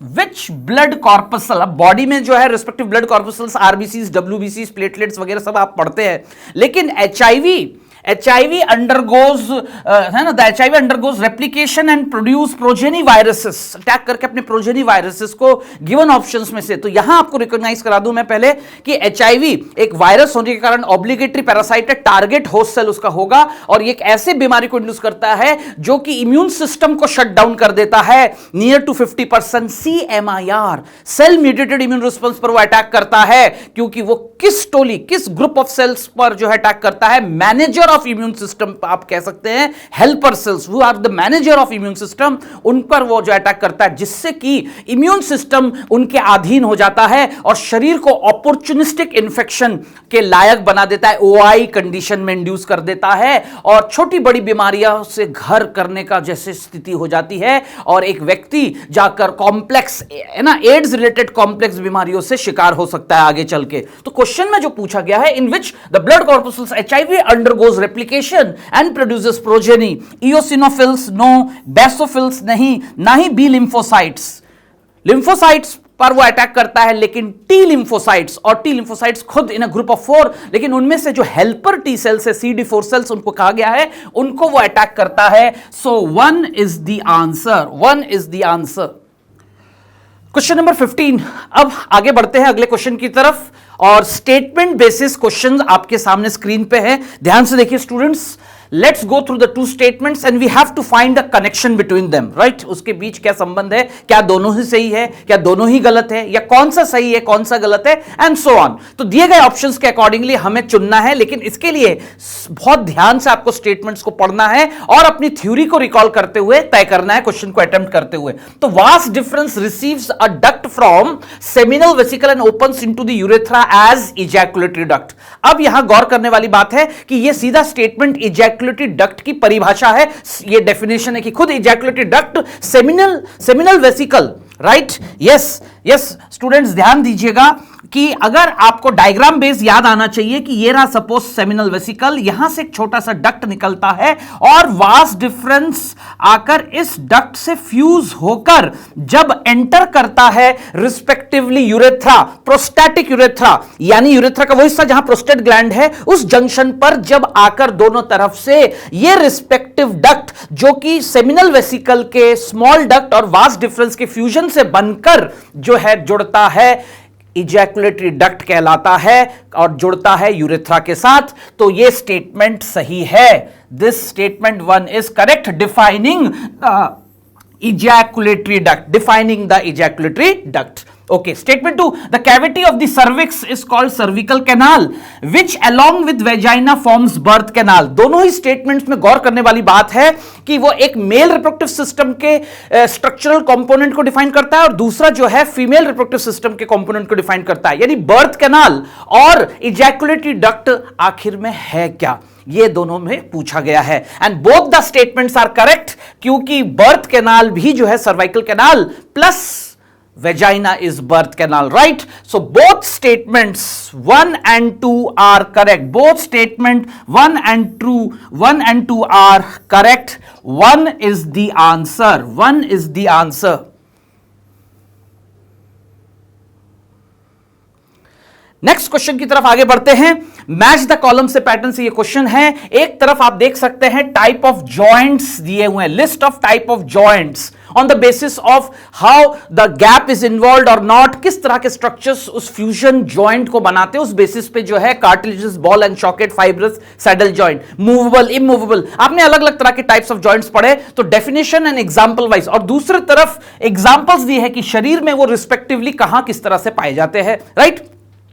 Speaker 1: which blood corpuscle, अब बॉडी में जो है रिस्पेक्टिव ब्लड कॉर्पसल्स, आरबीसीज, डब्ल्यूबीसीज, प्लेटलेट्स वगैरह सब आप पढ़ते हैं, लेकिन HIV अंडरगोज है ना, the HIV undergoes replication and produce progeny viruses, attack करके अपने प्रोजेनी वायरसेस को गिवन ऑप्शंस में से। तो यहां आपको रिकॉग्नाइज करा दूं मैं पहले कि HIV एक वायरस होने के कारण ऑब्लिगेटरी पैरासाइट है, टारगेट होस्ट सेल उसका होगा और ये एक ऐसे बीमारी को इंड्यूस करता है जो कि इम्यून सिस्टम को शट डाउन कर देता है। Near to 50% CMIR, cell mediated immune response पर वो अटैक करता है, क्योंकि वो किस ग्रुप ऑफ सेल्स पर जो है अटैक करता है, मैनेजर ऑफ इम्यून सिस्टम आप कह सकते हैं, हेल्पर सेल्स, वो are the manager of immune system, उन पर वो जो अटैक करता है, जिससे कि इम्यून सिस्टम उनके अधीन हो जाता है और शरीर को अपॉर्चुनिस्टिक इंफेक्शन के लायक बना देता है, ओआई कंडीशन में इंड्यूस कर देता है और छोटी बड़ी बीमारियों से घर करने का जैसे स्थिति हो जाती है और एक व्यक्ति जाकर कॉम्प्लेक्स है ना, एड्स रिलेटेड कॉम्प्लेक्स बीमारियों से शिकार हो सकता है आगे चल के। तो क्वेश्चन में जो पूछा गया है, in which the blood corpuscles HIV undergoes replication and produces progeny, eosinophils no, basophils नहीं, ना ही बी लिम्फोसाइट्स, लिम्फोसाइट्स पर वो अटैक करता है, लेकिन टी लिम्फोसाइट्स, और टी लिम्फोसाइट्स खुद इन अ ग्रुप ऑफ 4, लेकिन उनमें से जो हेल्पर टी सेल्स है, CD4 सेल्स उनको कहा गया है, उनको वो अटैक करता है। सो 1 is the answer, 1 is the answer. Question number 15। अब आगे बढ़ते हैं अगले क्वेश्चन की तरफ और स्टेटमेंट बेसिस क्वेश्चन आपके सामने स्क्रीन पे है, ध्यान से देखिए students. Let's go through the two statements and we have to find a connection between them, right. उसके बीच क्या संबंध है, क्या दोनों ही सही है, क्या दोनों ही गलत है, या कौन सा सही है कौन सा गलत है, एंड सो ऑन। तो दिए गए ऑप्शंस के अकॉर्डिंगली हमें चुनना है, लेकिन इसके लिए बहुत ध्यान से आपको स्टेटमेंट्स को पढ़ना है और अपनी थ्योरी को रिकॉल करते हुए तय करना है क्वेश्चन को अटेम्प्ट करते हुए। तो vas deferens receives a duct from seminal vesicle and opens into the urethra as ejaculatory duct. अब यहां गौर करने वाली बात है कि यह सीधा स्टेटमेंट इजैकुलेटरी डक्ट की परिभाषा है, यह डेफिनेशन है कि खुद ejaculatory duct seminal vesicle, right. Yes students ध्यान दीजिएगा कि अगर आपको डायग्राम बेस याद आना चाहिए कि ये रहा सपोज सेमिनल वेसिकल, यहां से एक छोटा सा डक्ट निकलता है और वास्ट डिफरेंस आकर इस डक्ट से फ्यूज होकर जब एंटर करता है रिस्पेक्टिवली यूरेथ्रा, प्रोस्टैटिक यूरेथ्रा, यानी यूरेथ्रा का वो हिस्सा जहां प्रोस्टेट ग्लैंड है, उस जंक्शन पर जब आकर दोनों तरफ से ये रिस्पेक्टिव डक्ट जो कि सेमिनल वेसिकल के स्मॉल डक्ट और वास्ट डिफरेंस के फ्यूजन से बनकर जो है जुड़ता है, इजैकुलेटरी डक्ट कहलाता है और जुड़ता है यूरेथ्रा के साथ। तो यह स्टेटमेंट सही है। This statement 1 is correct, defining the ejaculatory duct, defining the ejaculatory duct. Okay, statement 2, the cavity of the cervix is called cervical canal which along with vagina forms birth canal। दोनों ही statements में गौर करने वाली बात है कि वो एक male reproductive system के स्ट्रक्चरल कंपोनेंट को डिफाइन करता है और दूसरा जो है फीमेल रिप्रोडक्टिव सिस्टम के कंपोनेंट को डिफाइन करता है, यानी बर्थ कैनाल और इजैकुलेटरी डक्ट आखिर में है क्या, ये दोनों में पूछा गया है। And both the statements are correct, क्योंकि बर्थ कैनाल भी जो है cervical canal plus vagina is birth canal, right? So both statements 1 and 2 are correct. Both statement 1 and 2 are correct. 1 is the answer. 1 is the answer. Next question की तरफ आगे बढ़ते हैं। Match the column से pattern से ये question है। एक तरफ आप देख सकते हैं टाइप ऑफ जॉइंट्स दिए हुए हैं, list of type of joints on the basis of how the gap is involve और नॉट, किस तरह के स्ट्रक्चर्स उस फ्यूजन जॉइंट को बनाते हैं, उस बेसिस पे जो है cartilaginous, ball and socket, fibrous, saddle joint, movable, immovable, आपने अलग अलग तरह के टाइप्स ऑफ जॉइंट्स पढ़े, तो डेफिनेशन एंड एग्जांपल वाइज, और दूसरी तरफ एग्जांपल्स दिए हैं कि शरीर में वो रिस्पेक्टिवली कहां किस तरह से पाए जाते हैं, राइट।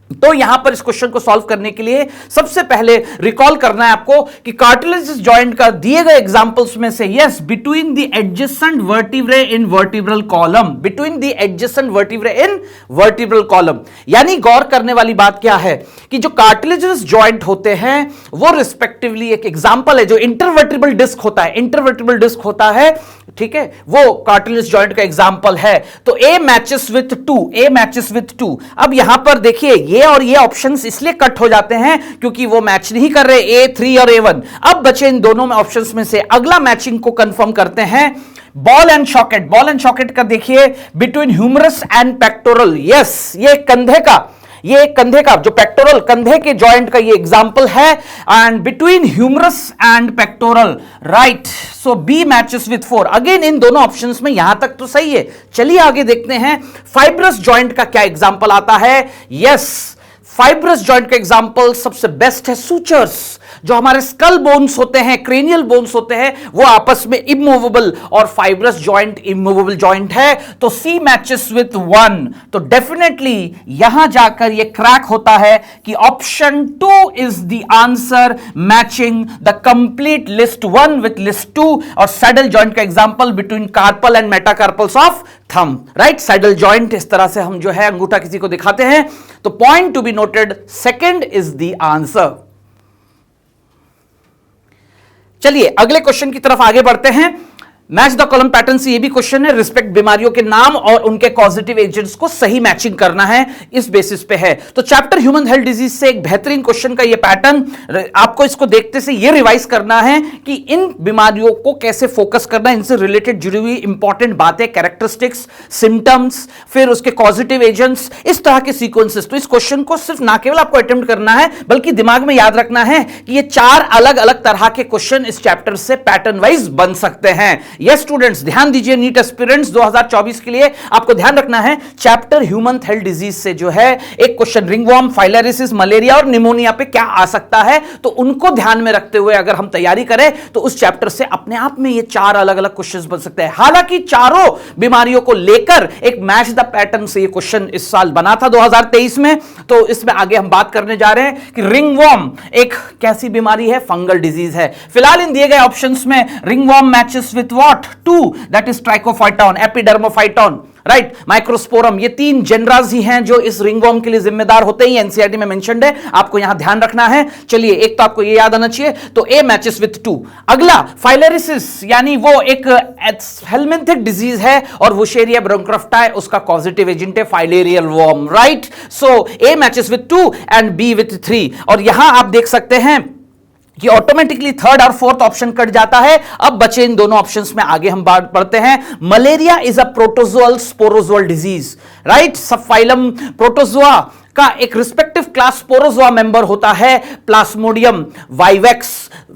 Speaker 1: तो यहां पर इस क्वेश्चन को सॉल्व करने के लिए सबसे पहले रिकॉल करना है आपको कि कार्टिलेजस जॉइंट का दिए गए एग्जांपल्स में से, yes, between the adjacent vertebrae in vertebral column, between the adjacent vertebrae in vertebral column, यानी गौर करने वाली बात क्या है कि जो कार्टिलेजस जॉइंट होते हैं वो रिस्पेक्टिवली, एक एग्जांपल है जो इंटरवर्टिब्रल डिस्क होता है, इंटरवर्टिब्रल डिस्क होता है, ठीक है, वो कार्टिलेजस जॉइंट का एग्जांपल है। तो A matches with 2, A matches with 2। अब यहां पर देखिए ये और ये ऑप्शंस इसलिए कट हो जाते हैं क्योंकि वो मैच नहीं कर रहे, A3 और A1। अब बचे इन दोनों में ऑप्शंस में से, अगला मैचिंग को कंफर्म करते हैं। Ball and socket, ball and socket का देखिए between humerus and pectoral, yes, ये कंधे का, ये कंधे का जो पेक्टोरल, कंधे के जॉइंट का ये एग्जांपल है, and between humerus and pectoral, right. So B matches with 4। Again in दोनों ऑप्शंस में यहां तक तो सही है। चलिए आगे देखते हैं फाइब्रस जॉइंट का क्या एग्जांपल आता है। यस, फाइब्रस जॉइंट का एग्जांपल सबसे बेस्ट है सूचर्स। जो हमारे स्कल बोन्स होते हैं, क्रेनियल बोन्स होते हैं, वो आपस में इमूवेबल, और फाइब्रस जॉइंट इमूवेबल जॉइंट है, तो सी मैचेस विथ 1। तो डेफिनेटली यहां जाकर ये क्रैक होता है कि option 2 is the answer, matching the complete list 1 with list 2। और सैडल जॉइंट का example between carpal and metacarpals of thumb, right. Saddle joint, इस तरह से हम जो है अंगूठा किसी को दिखाते हैं। तो point to be noted, second is the answer. चलिए अगले क्वेश्चन की तरफ आगे बढ़ते हैं। मैच द कॉलम पैटर्न से ये भी क्वेश्चन है, रिस्पेक्ट बीमारियों के नाम और उनके कॉजेटिव एजेंट्स को सही मैचिंग करना है, इस बेसिस पे है। तो चैप्टर ह्यूमन हेल्थ डिजीज से एक बेहतरीन क्वेश्चन का ये पैटर्न, आपको इसको देखते से ये रिवाइज करना है कि इन बीमारियों को कैसे फोकस करना है, इनसे रिलेटेड जुड़ी हुई इंपॉर्टेंट बातें, कैरेक्टरिस्टिक्स, सिम्टम्स, फिर उसके कॉजेटिव एजेंट्स, इस तरह के सीक्वेंसेस। तो इस क्वेश्चन को सिर्फ ना केवल आपको अटेम्प्ट करना है, बल्कि दिमाग में याद रखना है कि ये 4 अलग अलग तरह के क्वेश्चन इस चैप्टर से पैटर्न वाइज बन सकते हैं। यस स्टूडेंट्स, ध्यान दीजिए, नीट एस्पिरेंट्स 2024 के लिए आपको ध्यान रखना है, चैप्टर ह्यूमन हेल्थ डिजीज से जो है एक क्वेश्चन रिंगवॉर्म, फाइलेरिसिस, मलेरिया और निमोनिया पे क्या आ सकता है, तो उनको ध्यान में रखते हुए अगर हम तैयारी करें तो उस चैप्टर से अपने आप में ये 4 अलग अलग क्वेश्चंस बन सकते हैं। हालांकि चारों बीमारियों को लेकर एक मैच द पैटर्न से ये क्वेश्चन इस साल बना था 2023 में। तो इसमें आगे हम बात करने जा रहे हैं कि रिंगवॉर्म एक कैसी बीमारी है, फंगल डिजीज है। फिलहाल इन दिए गए ऑप्शंस में ringworm matches with what 2, that is Trichophyton, Epidermophyton, right, microsporum. ये 3 जेनरास ही हैं जो इस रिंगवॉर्म के लिए जिम्मेदार होते हैं, एनसीईआरटी में मेंशन्ड है, आपको यहां ध्यान रखना है। चलिए, एक तो आपको ये याद आना चाहिए, तो ए मैचेस विथ 2। अगला फाइलेरिसिस, यानी वो एक हेलमिंथिक डिजीज है और वुशेरिया ब्रोंकोफ्टाई उसका पॉजिटिव एजेंट है, filarial worm, right. So A matches with 2 and B with 3। और यहां आप देख सकते हैं कि ऑटोमेटिकली थर्ड और फोर्थ ऑप्शन कट जाता है। अब बचे इन दोनों ऑप्शंस में, आगे हम बात पढ़ते हैं। Malaria is a protozoal sporozoal disease, right. Subphylum protozoa का एक रिस्पेक्टिव क्लास स्पोरोजोआ मेंबर होता है प्लाज्मोडियम, वाइवेक्स,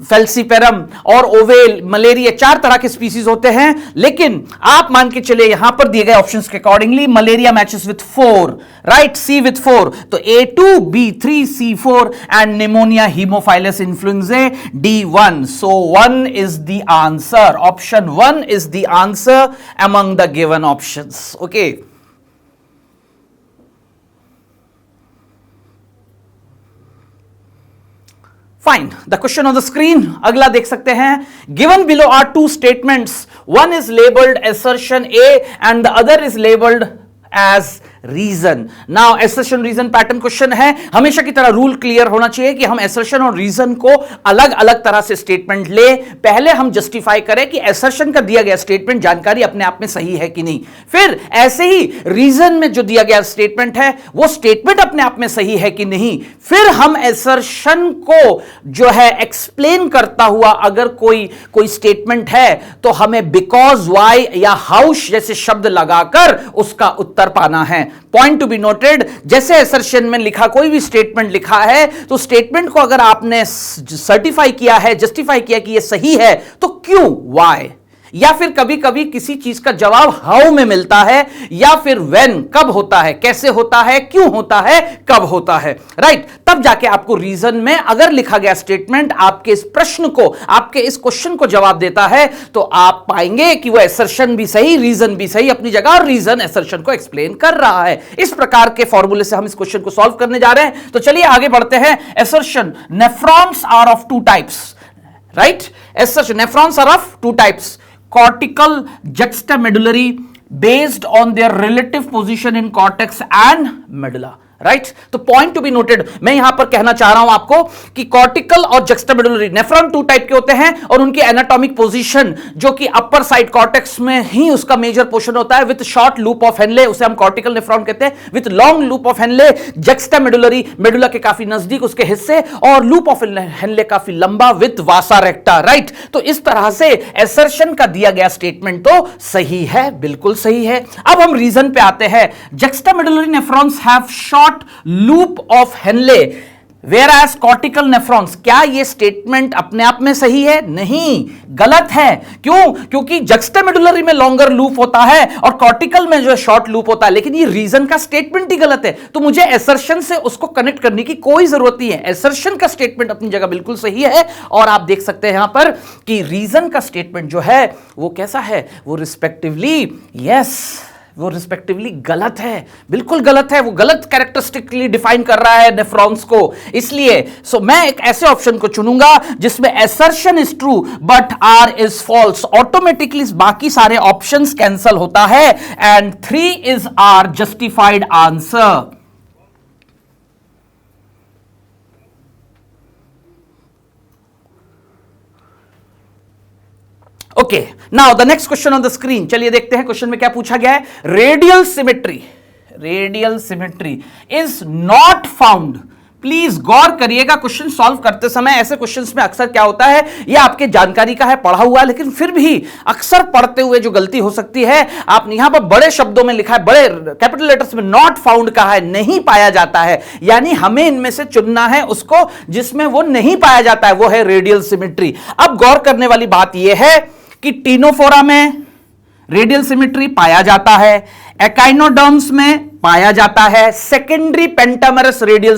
Speaker 1: फेल्सीपेरम और ओवेल। मलेरिया 4 तरह के स्पीसीज होते हैं, लेकिन आप मान के चले यहां पर दिए गए ऑप्शंस के accordingly malaria matches with 4, right, C with 4। तो A2, B3, C4 and pneumonia haemophilus influenza D1। So 1 is the answer, option 1 is the answer among the given options. Okay, fine. The question on the screen अगला देख सकते हैं। Given below are 2 statements, one is labeled assertion A and the other is labeled as reason. Now assertion reason pattern question है। हमेशा की तरह rule clear होना चाहिए कि हम एसर्शन और रीजन को अलग अलग तरह से स्टेटमेंट ले, पहले हम जस्टिफाई करें कि एसर्शन का दिया गया स्टेटमेंट जानकारी अपने आप में सही है कि नहीं, फिर ऐसे ही रीजन में जो दिया गया स्टेटमेंट है वो स्टेटमेंट अपने आप में सही है कि नहीं, फिर हम एसर्शन को जो है एक्सप्लेन करता हुआ अगर कोई स्टेटमेंट है तो हमें बिकॉज, वाई या हाउ जैसे शब्द लगाकर उसका उत्तर पाना है। पॉइंट टू बी नोटेड, जैसे असर्शन में लिखा, कोई भी स्टेटमेंट लिखा है तो स्टेटमेंट को अगर आपने सर्टिफाई किया है, जस्टिफाई किया कि यह सही है, तो क्यों, व्हाई, या फिर कभी कभी किसी चीज का जवाब हाउ में मिलता है, या फिर व्हेन, कब होता है, कैसे होता है, क्यों होता है, कब होता है, राइट। तब जाके आपको रीजन में अगर लिखा गया स्टेटमेंट आपके इस प्रश्न को, आपके इस क्वेश्चन को जवाब देता है, तो आप पाएंगे कि वो असर्शन भी सही, रीजन भी सही अपनी जगह, और रीजन असर्शन को एक्सप्लेन कर रहा है। इस प्रकार के फॉर्मूले से हम इस क्वेश्चन को सॉल्व करने जा रहे हैं। तो चलिए आगे बढ़ते हैं। Assertion, nephrons are of 2 types, right. Assertion, nephrons are of 2 types, cortical juxtamedullary based on their relative position in cortex and medulla, right. तो पॉइंट टू बी नोटेड, मैं यहां पर कहना चाह रहा हूं आपको कि कॉर्टिकल और जक्स्टामेडुलरी नेफ्रॉन 2 टाइप के होते हैं, और उनकी एनाटॉमिक पोजीशन जो कि अपर साइड कॉर्टेक्स में ही उसका मेजर पोर्शन होता है, with short loop of Henle, उसे हम कॉर्टिकल नेफ्रॉन कहते हैं, with long loop of Henle, juxtamedullary medulla के काफी नजदीक उसके हिस्से, और लूप ऑफ हेनले काफी लंबा, विथ वासा रेक्टा, राइट। तो इस तरह से एसर्शन का दिया गया स्टेटमेंट तो सही है, बिल्कुल सही है। अब हम रीजन पे आते हैं। Juxtamedullary nephrons have short loop of Henle whereas cortical nephrons, क्या यह स्टेटमेंट अपने आप में सही है? नहीं, गलत है। क्यों? क्योंकि जक्स्टामेडुलरी में लॉन्गर लूप होता है और कॉर्टिकल में जो है शॉर्ट लूप होता है, लेकिन ये रीजन का स्टेटमेंट ही गलत है, तो मुझे एसर्शन से उसको कनेक्ट करने की कोई जरूरत नहीं है। एसर्शन का स्टेटमेंट अपनी जगह बिल्कुल सही है और आप देख सकते हैं यहां पर कि रीजन का स्टेटमेंट जो है वो कैसा है, वो रिस्पेक्टिवली वो रिस्पेक्टिवली गलत है, बिल्कुल गलत है। वो गलत कैरेक्टरिस्टिकली डिफाइन कर रहा है नेफ्रॉन्स को। इसलिए मैं एक ऐसे ऑप्शन को चुनूंगा जिसमें assertion is true but R is false. Automatically बाकी सारे ऑप्शंस कैंसल होता है and 3 is R justified answer. Okay, now the next question on the screen. चलिए देखते हैं क्वेश्चन में क्या पूछा गया है। Radial symmetry is not found. Please गौर करिएगा, क्वेश्चन सॉल्व करते समय ऐसे क्वेश्चंस में अक्सर क्या होता है, ये आपके जानकारी का है, पढ़ा हुआ है, लेकिन फिर भी अक्सर पढ़ते हुए जो गलती हो सकती है, आपने यहां पर बड़े शब्दों में लिखा है, बड़े कैपिटल लेटर्स में नॉट फाउंड कहा है, नहीं पाया जाता है। यानी हमें इनमें से चुनना है उसको जिसमें वो नहीं पाया जाता है, वो है रेडियल सिमेट्री। अब गौर करने वाली बात यह है कि टीनोफोरा में रेडियल सिमेट्री पाया जाता है, एकाइनोडर्म्स में पाया जाता है secondary pentamerous radial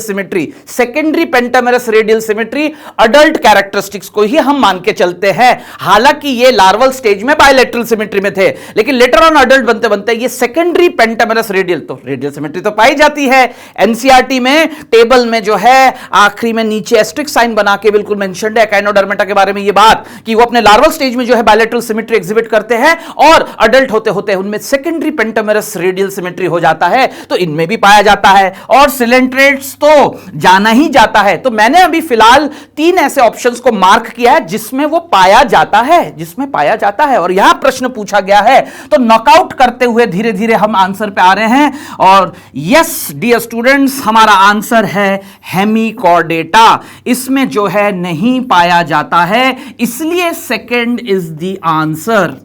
Speaker 1: symmetry, adult characteristics को ही हम मान के चलते हैं। हालांकि ये लार्वल स्टेज में बायलैटरल सिमेट्री में थे, लेकिन लेटर ऑन अडल्ट बनते बनते ये सेकेंडरी पेंटामेरस रेडियल सिमेट्री तो पाई जाती है। एनसीईआरटी में टेबल में जो है आखिरी में नीचे एस्ट्रिक साइन बना के बिल्कुल मेंशन्ड है एकाइनोडर्मेटा के बारे में ये बात कि वो अपने लार्वल स्टेज में जो है बायलैटरल सिमेट्री एग्जिबिट करते हैं और अडल्ट होते होते उनमें सेकेंडरी पेंटामेरस रेडियल सिमेट्री हो जाता है, तो इनमें भी पाया जाता है। और सिलेंट्रेट्स तो जाना ही जाता है। तो मैंने अभी फिलहाल 3 ऐसे ऑप्शंस को मार्क किया है जिसमें वो पाया जाता है, और यहां प्रश्न पूछा गया है, तो नॉकआउट करते हुए धीरे धीरे हम आंसर पे आ रहे हैं। और यस डियर स्टूडेंट्स, हमारा आंसर है हेमिकॉर्डेटा। इसमें जो है नहीं पाया जाता है, इसलिए second is the answer.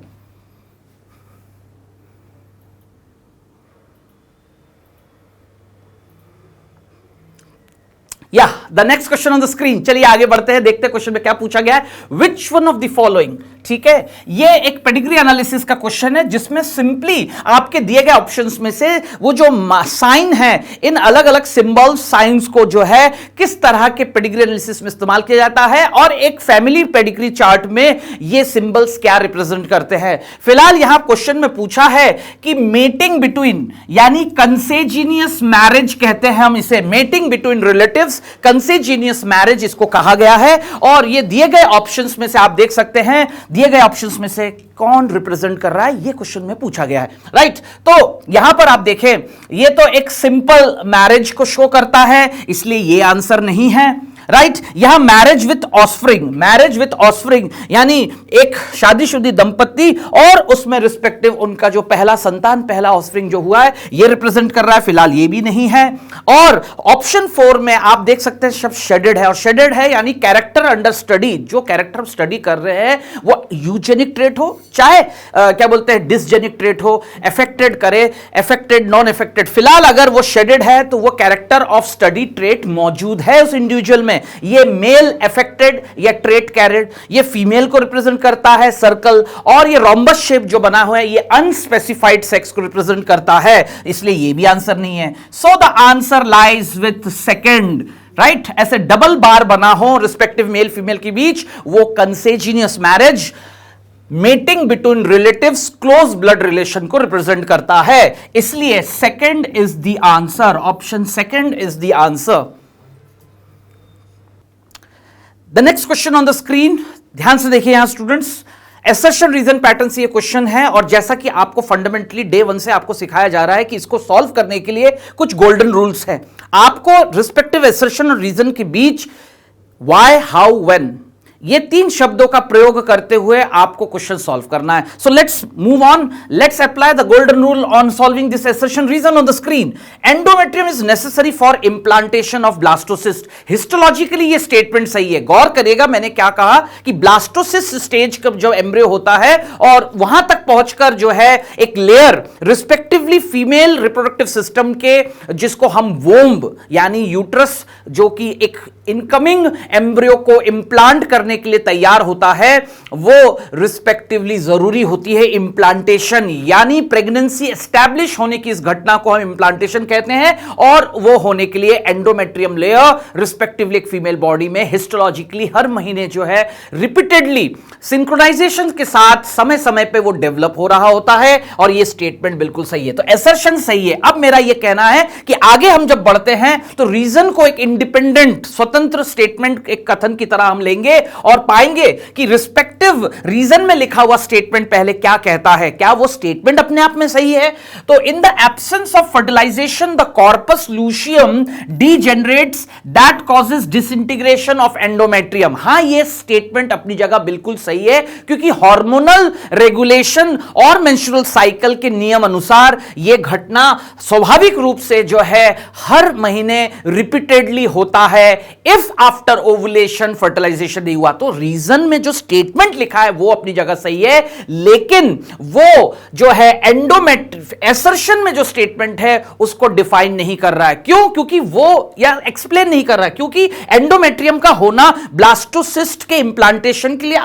Speaker 1: The next question on the screen. चलिए आगे बढ़ते हैं, देखते हैं क्वेश्चन में क्या पूछा गया है। Which one of the following, ठीक है, ये एक पेडिग्री एनालिसिस का क्वेश्चन है जिसमें सिंपली आपके दिए गए ऑप्शंस में से वो जो साइन है, इन अलग अलग सिंबल साइंस को जो है किस तरह के पेडिग्री एनालिसिस में इस्तेमाल किया जाता है और एक फैमिली पेडिग्री चार्ट में ये सिंबल्स क्या रिप्रेजेंट करते हैं। फिलहाल यहां क्वेश्चन में पूछा है कि मेटिंग बिटवीन, यानी कंसेजीनियस मैरिज कहते हैं हम इसे, मेटिंग बिटवीन रिलेटिव्स, कंसेजीनियस मैरिज इसको कहा गया है। और ये दिए गए ऑप्शंस में से आप देख सकते हैं, दिए गए ऑप्शंस में से कौन रिप्रेजेंट कर रहा है, ये क्वेश्चन में पूछा गया है, राइट। तो यहां पर आप देखें, ये तो एक सिंपल मैरिज को शो करता है, इसलिए ये आंसर नहीं है, राइट। यहां मैरिज विथ ऑस्फरिंग यानी एक शादीशुदा दंपति और उसमें रिस्पेक्टिव उनका जो पहला संतान, पहला ऑस्फरिंग जो हुआ है, ये रिप्रेजेंट कर रहा है, फिलहाल ये भी नहीं है। और ऑप्शन 4 में आप देख सकते हैं शब्द शेडेड है, और शेडेड है यानी कैरेक्टर अंडर स्टडी, जो कैरेक्टर स्टडी कर रहे हैं वो यूजेनिक ट्रेट हो, चाहे क्या बोलते हैं डिसजेनिक ट्रेट हो, अफेक्टेड करे, अफेक्टेड, नॉन अफेक्टेड, फिलहाल अगर वो शेडेड है तो वो कैरेक्टर ऑफ स्टडी ट्रेट मौजूद है उस इंडिविजुअल में। ये मेल अफेक्टेड या ट्रेट कैरिड, ये फीमेल को रिप्रेजेंट करता है सर्कल, और ये रोम्बस शेप जो बना हुआ है ये अनस्पेसिफाइड सेक्स को रिप्रेजेंट करता है, इसलिए ये भी आंसर नहीं है। So the answer lies with second, right. ऐसे डबल बार बना हो रिस्पेक्टिव मेल फीमेल के बीच, वो consanguineous marriage, mating between relatives, close blood relation को रिप्रेजेंट करता है, इसलिए second is the answer, option second is the answer. The next question on the screen, ध्यान से देखिए यहां स्टूडेंट्स, एसर्शन रीजन पैटर्न से ये क्वेश्चन है, और जैसा कि आपको फंडामेंटली डे 1 से आपको सिखाया जा रहा है कि इसको सॉल्व करने के लिए कुछ गोल्डन रूल्स हैं। आपको रिस्पेक्टिव एसर्शन और रीजन के बीच व्हाई, हाउ, व्हेन, ये 3 शब्दों का प्रयोग करते हुए आपको क्वेश्चन सॉल्व करना है. So let's move on. Let's apply the golden rule on solving this assertion. Reason on the screen. Endometrium is necessary for implantation of blastocyst. Histologically ये स्टेटमेंट सही है. गौर करिएगा, मैंने क्या कहा कि ब्लास्टोसिस्ट स्टेज का जो एम्ब्रियो होता है और वहां तक पहुंचकर जो है एक layer respectively female reproductive system के, जिसको हम वोम्ब यानी यूट्रस, जो कि एक इनकमिंग एम्ब्रियो को इंप्लांट करने के लिए तैयार होता है, वो रिस्पेक्टिवली जरूरी होती है इंप्लांटेशन. यानी प्रेगनेंसी एस्टैब्लिश होने की इस घटना को हम इंप्लांटेशन कहते हैं, और वो होने के लिए एंडोमेट्रियम लेयर रिस्पेक्टिवली एक फीमेल बॉडी में हिस्टोलॉजिकली हर महीने जो है रिपीटेडली सिंक्रोनाइजेशन के साथ समय समय पे वो डेवलप हो रहा होता है. और ये स्टेटमेंट बिल्कुल सही है. तो एसर्शन सही है. अब मेरा ये कहना है कि आगे हम जब बढ़ते हैं तो रीजन को एक इंडिपेंडेंट स्वतंत्र स्टेटमेंट, एक कथन की तरह हम लेंगे और पाएंगे कि रिस्पेक्टिव रीजन में लिखा हुआ स्टेटमेंट पहले क्या कहता है, क्या वो स्टेटमेंट अपने आप में सही है. तो in the absence of fertilization the corpus luteum degenerates that causes disintegration of endometrium. हां, ये स्टेटमेंट अपनी जगह बिल्कुल सही है, क्योंकि हार्मोनल रेगुलेशन और मेंस्ट्रुअल साइकिल के नियम अनुसार यह घटना स्वाभाविक रूप से जो है हर महीने रिपीटेडली होता है. इफ आफ्टर ओवुलेशन फर्टिलाइजेशन नहीं हुआ, तो रीजन में जो स्टेटमेंट लिखा है वो अपनी जगह सही है, लेकिन वो जो है एसर्शन में जो स्टेटमेंट है उसको डिफाइन नहीं कर रहा है. क्यों? क्योंकि वो या एक्सप्लेन नहीं कर रहा है, क्योंकि एंडोमेट्रियम का होना ब्लास्टोसिस्ट के इंप्लांटेशन के लिए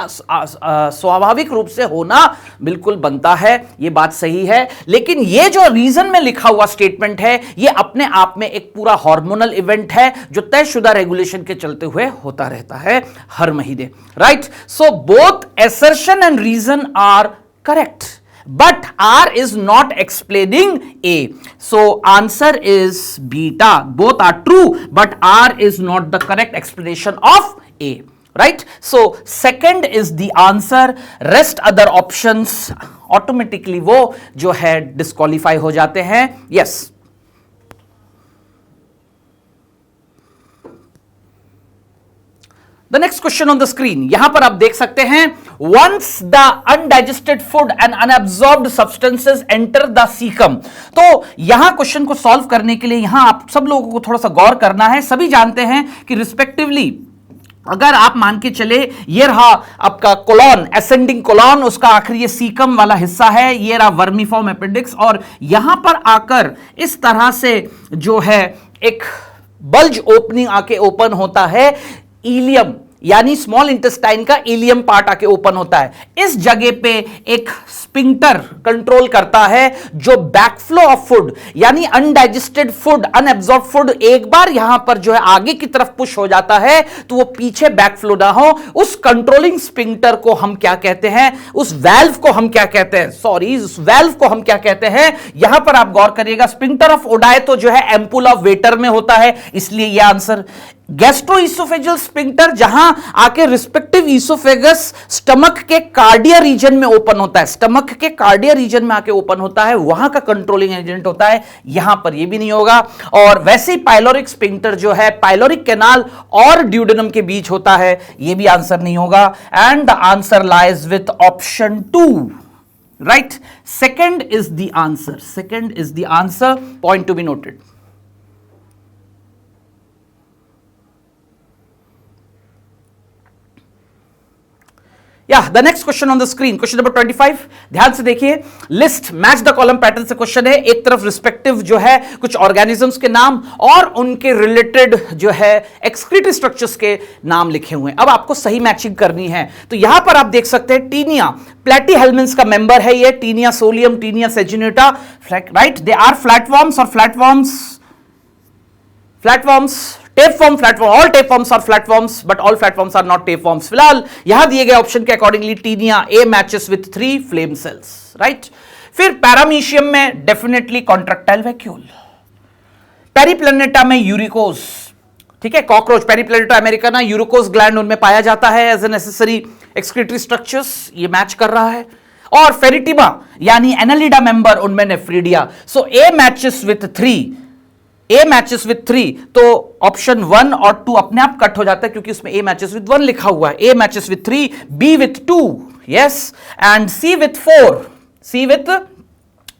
Speaker 1: स्वाभाविक रूप से होना बिल्कुल बनता है. ये बात सही है, लेकिन ये जो रीजन में लिखा हुआ स्टेटमेंट है ये अपने आप में एक पूरा हार्मोनल इवेंट है जो तयशुदा रेगुलेशन के चलते हुए होता रहता है हर महीने. Right? So both assertion and reason are correct, but R is not explaining A. So answer is beta. Both are true, but R is not the correct explanation of A. Right? So second is the answer. Rest other options automatically वो जो है disqualify हो जाते हैं. Yes. The next question on the screen, यहां पर आप देख सकते हैं, once the undigested food and unabsorbed substances enter the cecum. तो यहां क्वेश्चन को सॉल्व करने के लिए यहां आप सब लोगों को थोड़ा सा गौर करना है. सभी जानते हैं कि रिस्पेक्टिवली अगर आप मान के चले, ये रहा आपका कोलॉन, असेंडिंग कोलॉन, उसका आखिरी ये सीकम वाला हिस्सा है, ये रहा वर्मीफॉर्म अपेंडिक्स, और यहां पर आकर इस तरह से जो है एक बल्ज ओपनिंग आके ओपन होता है. इलियम यानी स्मॉल इंटेस्टाइन का इलियम पार्ट आके ओपन होता है. इस जगह पे एक स्पिंक्टर कंट्रोल करता है जो बैकफ्लो ऑफ फूड यानी अनडाइजेस्टेड फूड, अनएब्जॉर्ब फूड एक बार यहां पर जो है आगे की तरफ पुश हो जाता है तो वो पीछे बैकफ्लो ना हो. उस कंट्रोलिंग स्पिंक्टर को हम क्या कहते हैं, उस वाल्व को हम क्या कहते हैं, सॉरी, उस वाल्व को हम क्या कहते हैं. यहां पर आप गौर करिएगा, स्पिंक्टर ऑफ ओडाई तो जो है एम्पुल ऑफ वेटर में होता है, इसलिए यह आंसर. गैस्ट्रोइसोफेजियल स्पिंक्टर जहां आके रिस्पेक्टिव इसोफेगस स्टमक के कार्डिया रीजन में ओपन होता है, स्टमक के कार्डिया रीजन में आके ओपन होता है, वहां का कंट्रोलिंग एजेंट होता है. यहां पर ये भी नहीं होगा. और वैसे ही पाइलोरिक स्पिंक्टर जो है पाइलोरिक कैनाल और ड्यूडेनम के बीच होता है, ये भी आंसर नहीं होगा. And the answer lies with option 2. Right? Second is the answer. Second is the answer. Point to be noted. The next question on the screen, question number 25. ध्यान से देखिए, list match the column pattern से question है. एक तरफ respective जो है कुछ ऑर्गेनिजम्स के नाम और उनके रिलेटेड जो है एक्सक्रीटरी स्ट्रक्चर्स के नाम लिखे हुए हैं. अब आपको सही मैचिंग करनी है. तो यहां पर आप देख सकते हैं टीनिया प्लेटीहेल्मिन्स का मेंबर है ये, Taenia solium, Taenia saginata. Right? They are flatworms और flatworms tapeworm, flatworm, all tapeworms are flatworms, but all flatworms are not tapeworms. फिलहाल यहां दिए गए ऑप्शन के accordingly Taenia A matches with 3 flame cells. Right? फिर Paramecium में definitely contractile vacuole, Periplaneta में uricose. ठीक है, cockroach Periplaneta americana, uricose gland उनमें पाया जाता है as a necessary excretory structures. ये मैच कर रहा है. और फेरिटिमा यानी एनालिडा मेंबर, उनमें nephridia. So A matches with 3 A matches with 3, तो ऑप्शन 1 और 2 अपने आप कट हो जाता है क्योंकि उसमें A मैचेस विथ 1 लिखा हुआ है. A matches with 3, B with 2, yes, and C with 4. C with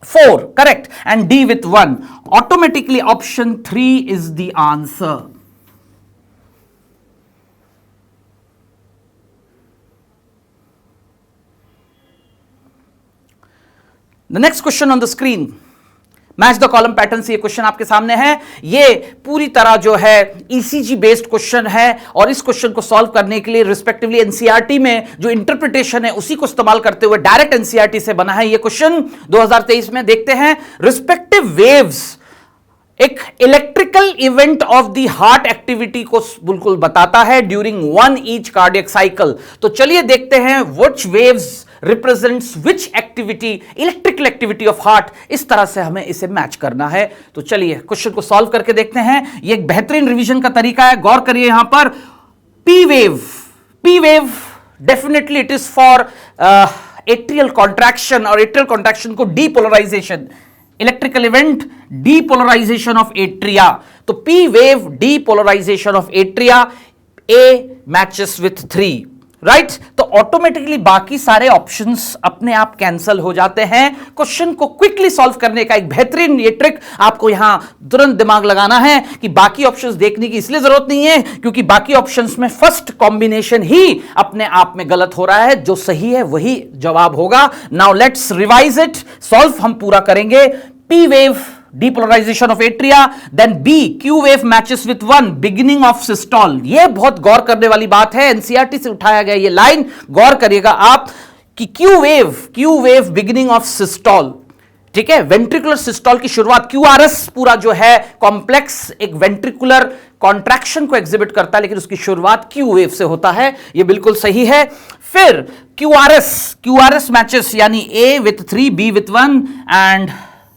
Speaker 1: 4, correct, and D with 1. Automatically option 3 is the answer. The next question on the screen. Match the column pattern से ये question आपके सामने है. ये पूरी तरह जो है ईसीजी बेस्ड क्वेश्चन है और इस क्वेश्चन को सॉल्व करने के लिए रिस्पेक्टिवली एनसीईआरटी में जो इंटरप्रिटेशन है उसी को इस्तेमाल करते हुए डायरेक्ट एनसीईआरटी से बना है ये क्वेश्चन 2023 में. देखते हैं. रिस्पेक्टिव वेव्स एक electrical event of the heart activity को बिल्कुल बताता है during one each cardiac cycle. तो चलिए देखते हैं which waves represents which activity, electrical activity of heart. इस तरह से हमें इसे मैच करना है. तो चलिए क्वेश्चन को सॉल्व करके देखते हैं. ये एक बेहतरीन रिवीजन का तरीका है. गौर करिए यहां पर P wave definitely it is for atrial contraction और एट्रियल कॉन्ट्रैक्शन को depolarization, electrical event depolarization of atria. तो P wave depolarization of atria, A matches with 3, right. तो ऑटोमेटिकली बाकी सारे ऑप्शंस अपने आप कैंसिल हो जाते हैं. क्वेश्चन को क्विकली सॉल्व करने का एक बेहतरीन ये ट्रिक आपको यहां तुरंत दिमाग लगाना है कि बाकी ऑप्शंस देखने की इसलिए जरूरत नहीं है क्योंकि बाकी ऑप्शंस में फर्स्ट कॉम्बिनेशन ही अपने आप में गलत हो रहा है. जो सही है वही जवाब होगा. Now let's revise it. Solve हम पूरा करेंगे. P wave depolarization of atria, then B Q wave matches with 1 beginning of systole. ये बहुत गौर करने वाली बात है. एनसीईआरटी से उठाया गया ये लाइन गौर करिएगा आप कि Q wave beginning of systole, ठीक है. वेंट्रिकुलर सिस्टोल की शुरुआत QRS पूरा जो है कॉम्प्लेक्स एक वेंट्रिकुलर कॉन्ट्रैक्शन को एग्जिबिट करता है लेकिन उसकी शुरुआत Q वेव से होता है. ये बिल्कुल सही है. फिर QRS मैचेस यानी A with 3, B with 1 and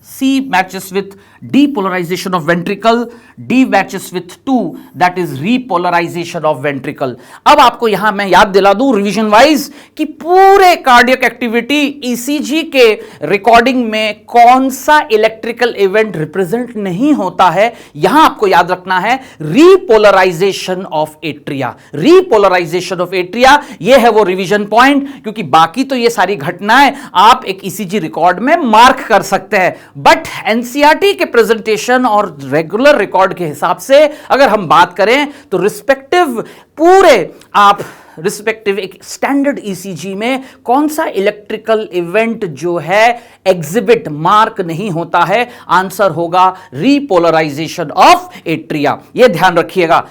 Speaker 1: C matches with depolarization of ventricle, D matches with 2, that is repolarization of ventricle. अब आपको यहां मैं याद दिला दूं रिवीजन वाइज कि पूरे कार्डियक एक्टिविटी ईसीजी के रिकॉर्डिंग में कौन सा इलेक्ट्रिकल इवेंट रिप्रेजेंट नहीं होता है. यहां आपको याद रखना है repolarisation of atria. Repolarisation of atria ये है वो रिवीजन पॉइंट क्योंकि बाकी तो ये सारी घटनाएं आप एक ईसीजी रिकॉर्ड में मार्क कर सकते हैं. बट एनसीईआरटी के प्रेजेंटेशन और रेगुलर रिकॉर्ड के हिसाब से अगर हम बात करें तो रिस्पेक्टिव एक स्टैंडर्ड ईसीजी में कौन सा इलेक्ट्रिकल इवेंट जो है एग्जिबिट मार्क नहीं होता है. आंसर होगा रीपोलराइजेशन ऑफ एट्रिया. यह ध्यान रखिएगा.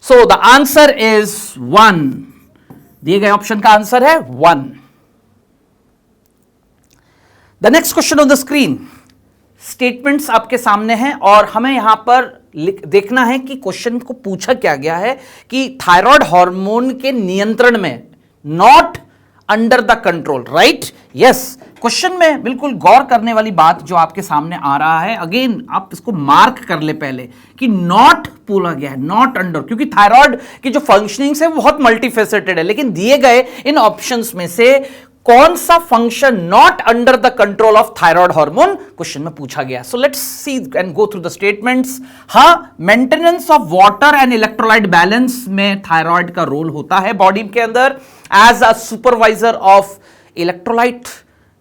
Speaker 1: सो द आंसर इज 1. दिए गए ऑप्शन का आंसर है 1. The next question on the screen. Statements आपके सामने हैं और हमें यहां पर देखना है कि क्वेश्चन को पूछा क्या गया है कि थायराइड हार्मोन के नियंत्रण में, not under the control, right. Yes, question में बिल्कुल गौर करने वाली बात जो आपके सामने आ रहा है, अगेन आप इसको मार्क कर ले पहले कि नॉट बोला गया है, नॉट अंडर, क्योंकि थायराइड की जो फंक्शनिंग है वो बहुत मल्टीफेसेटेड है. लेकिन दिए गए इन ऑप्शंस में से कौन सा function not under the control of thyroid hormone question में पूछा गया. So let's see and go through the statements. हाँ, maintenance of water and electrolyte balance में थायराइड का रोल होता है बॉडी के अंदर as a supervisor of electrolyte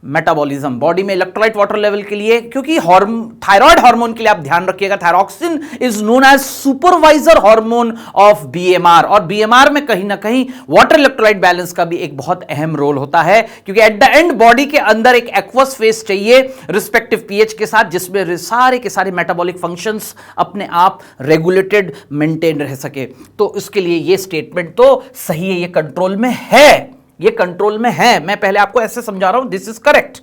Speaker 1: metabolism. Body में इलेक्ट्रोलाइट वाटर लेवल के लिए, क्योंकि थायराइड हार्मोन के लिए आप ध्यान रखिएगा thyroxine is known as supervisor hormone of BMR. और बीएमआर में कहीं ना कहीं वाटर इलेक्ट्रोलाइट बैलेंस का भी एक बहुत अहम रोल होता है क्योंकि एट द एंड बॉडी के अंदर एक एक्वस फेस चाहिए रिस्पेक्टिव पीएच के साथ जिसमें सारे के सारे मेटाबॉलिक फंक्शंस अपने आप रेगुलेटेड मेंटेन रह सके. तो इसके लिए ये स्टेटमेंट तो सही है, ये कंट्रोल में है, ये कंट्रोल में है. मैं पहले आपको ऐसे समझा रहा हूं, this is correct,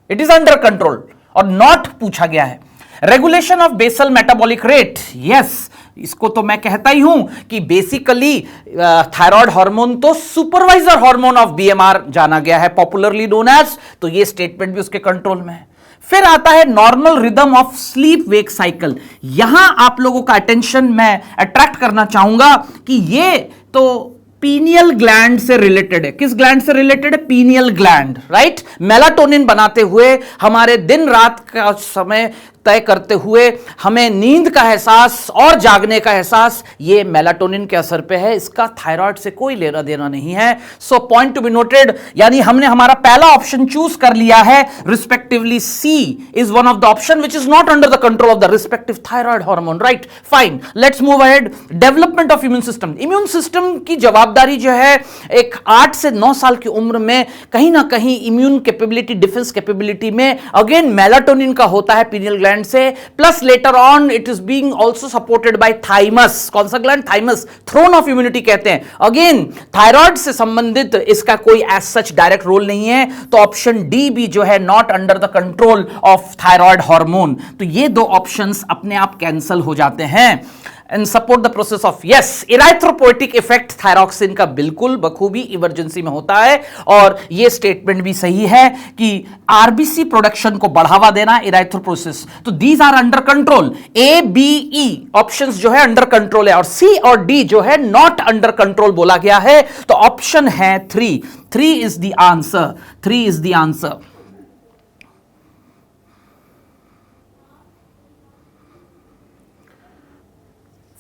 Speaker 1: it is under control. और नॉट पूछा गया है. Regulation of basal metabolic rate, yes, इसको तो मैं कहता ही हूं कि बेसिकली थायराइड हार्मोन तो सुपरवाइजर हार्मोन ऑफ बीएमआर जाना गया है, पॉपुलरली नोन एज. तो ये स्टेटमेंट भी उसके कंट्रोल में है. फिर आता है normal rhythm of sleep wake cycle. यहां आप लोगों का अटेंशन मैं अट्रैक्ट करना चाहूंगा कि ये तो पीनियल ग्लैंड से रिलेटेड है. किस ग्लैंड से रिलेटेड है? Pineal gland, right. मेलाटोनिन बनाते हुए हमारे दिन रात का समय तय करते हुए हमें नींद का एहसास और जागने का एहसास, ये मेलाटोनिन के असर पे है, इसका थायराइड से कोई लेना देना नहीं है। So point to be noted, यानी हमने हमारा पहला ऑप्शन चूज कर लिया है, respectively C is one of the option which is not under the control of the respective thyroid hormone, right? Fine, let's move ahead. Development of immune system, immune system की जवाबदारी जो है एक 8 से 9 साल की उम्र में कहीं ना कहीं इम्यून कैपेबिलिटी, डिफेंस कैपेबिलिटी में अगेन मेलाटोनिन का होता है पीनियल ग्लैंड से, plus later on it is being also supported by thymus. कौन सा gland? Thymus, throne of immunity कहते हैं। अगेन थायराइड से संबंधित इसका कोई एज सच डायरेक्ट रोल नहीं है, तो ऑप्शन डी भी जो है not under the control of thyroid hormone. तो ये दो ऑप्शंस अपने आप कैंसिल हो जाते हैं and support the process of yes erythropoietic effect thyroxine का बिल्कुल बखूबी इमरजेंसी में होता है। और यह स्टेटमेंट भी सही है कि आरबीसी प्रोडक्शन को बढ़ावा देना इराइथ्रोपोसिस, तो these are under control. A B E options जो है अंडर कंट्रोल है और सी और डी जो है नॉट अंडर कंट्रोल बोला गया है। तो ऑप्शन है 3 is the answer, 3 is the answer.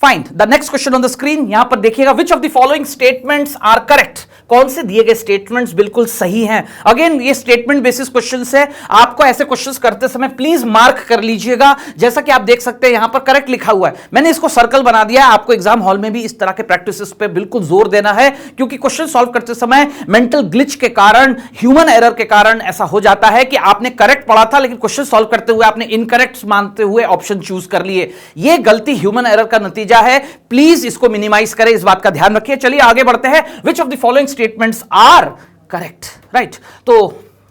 Speaker 1: Fine, the next question on the screen, यहां पर देखिएगा, which of the following statements are correct? कौन से दिए गए स्टेटमेंट्स बिल्कुल सही हैं? अगेन ये स्टेटमेंट बेसिस क्वेश्चंस है, आपको ऐसे क्वेश्चंस करते समय प्लीज मार्क कर लीजिएगा। जैसा कि आप देख सकते हैं यहां पर करेक्ट लिखा हुआ है, मैंने इसको सर्कल बना दिया है। आपको एग्जाम हॉल में भी इस तरह के प्रैक्टिसेस पे बिल्कुल जोर देना है, क्योंकि क्वेश्चन सॉल्व करते समय मेंटल ग्लिच के कारण, ह्यूमन एरर के कारण ऐसा हो जाता है कि आपने करेक्ट पढ़ा था लेकिन क्वेश्चन सॉल्व करते हुए आपने इनकरेक्ट मानते हुए ऑप्शन चूज कर लिए। यह गलती ह्यूमन एरर का नतीजा है, प्लीज इसको मिनिमाइज करें, इस बात का ध्यान रखिए। चलिए आगे बढ़ते हैं। Which of the following statements are correct? Right, तो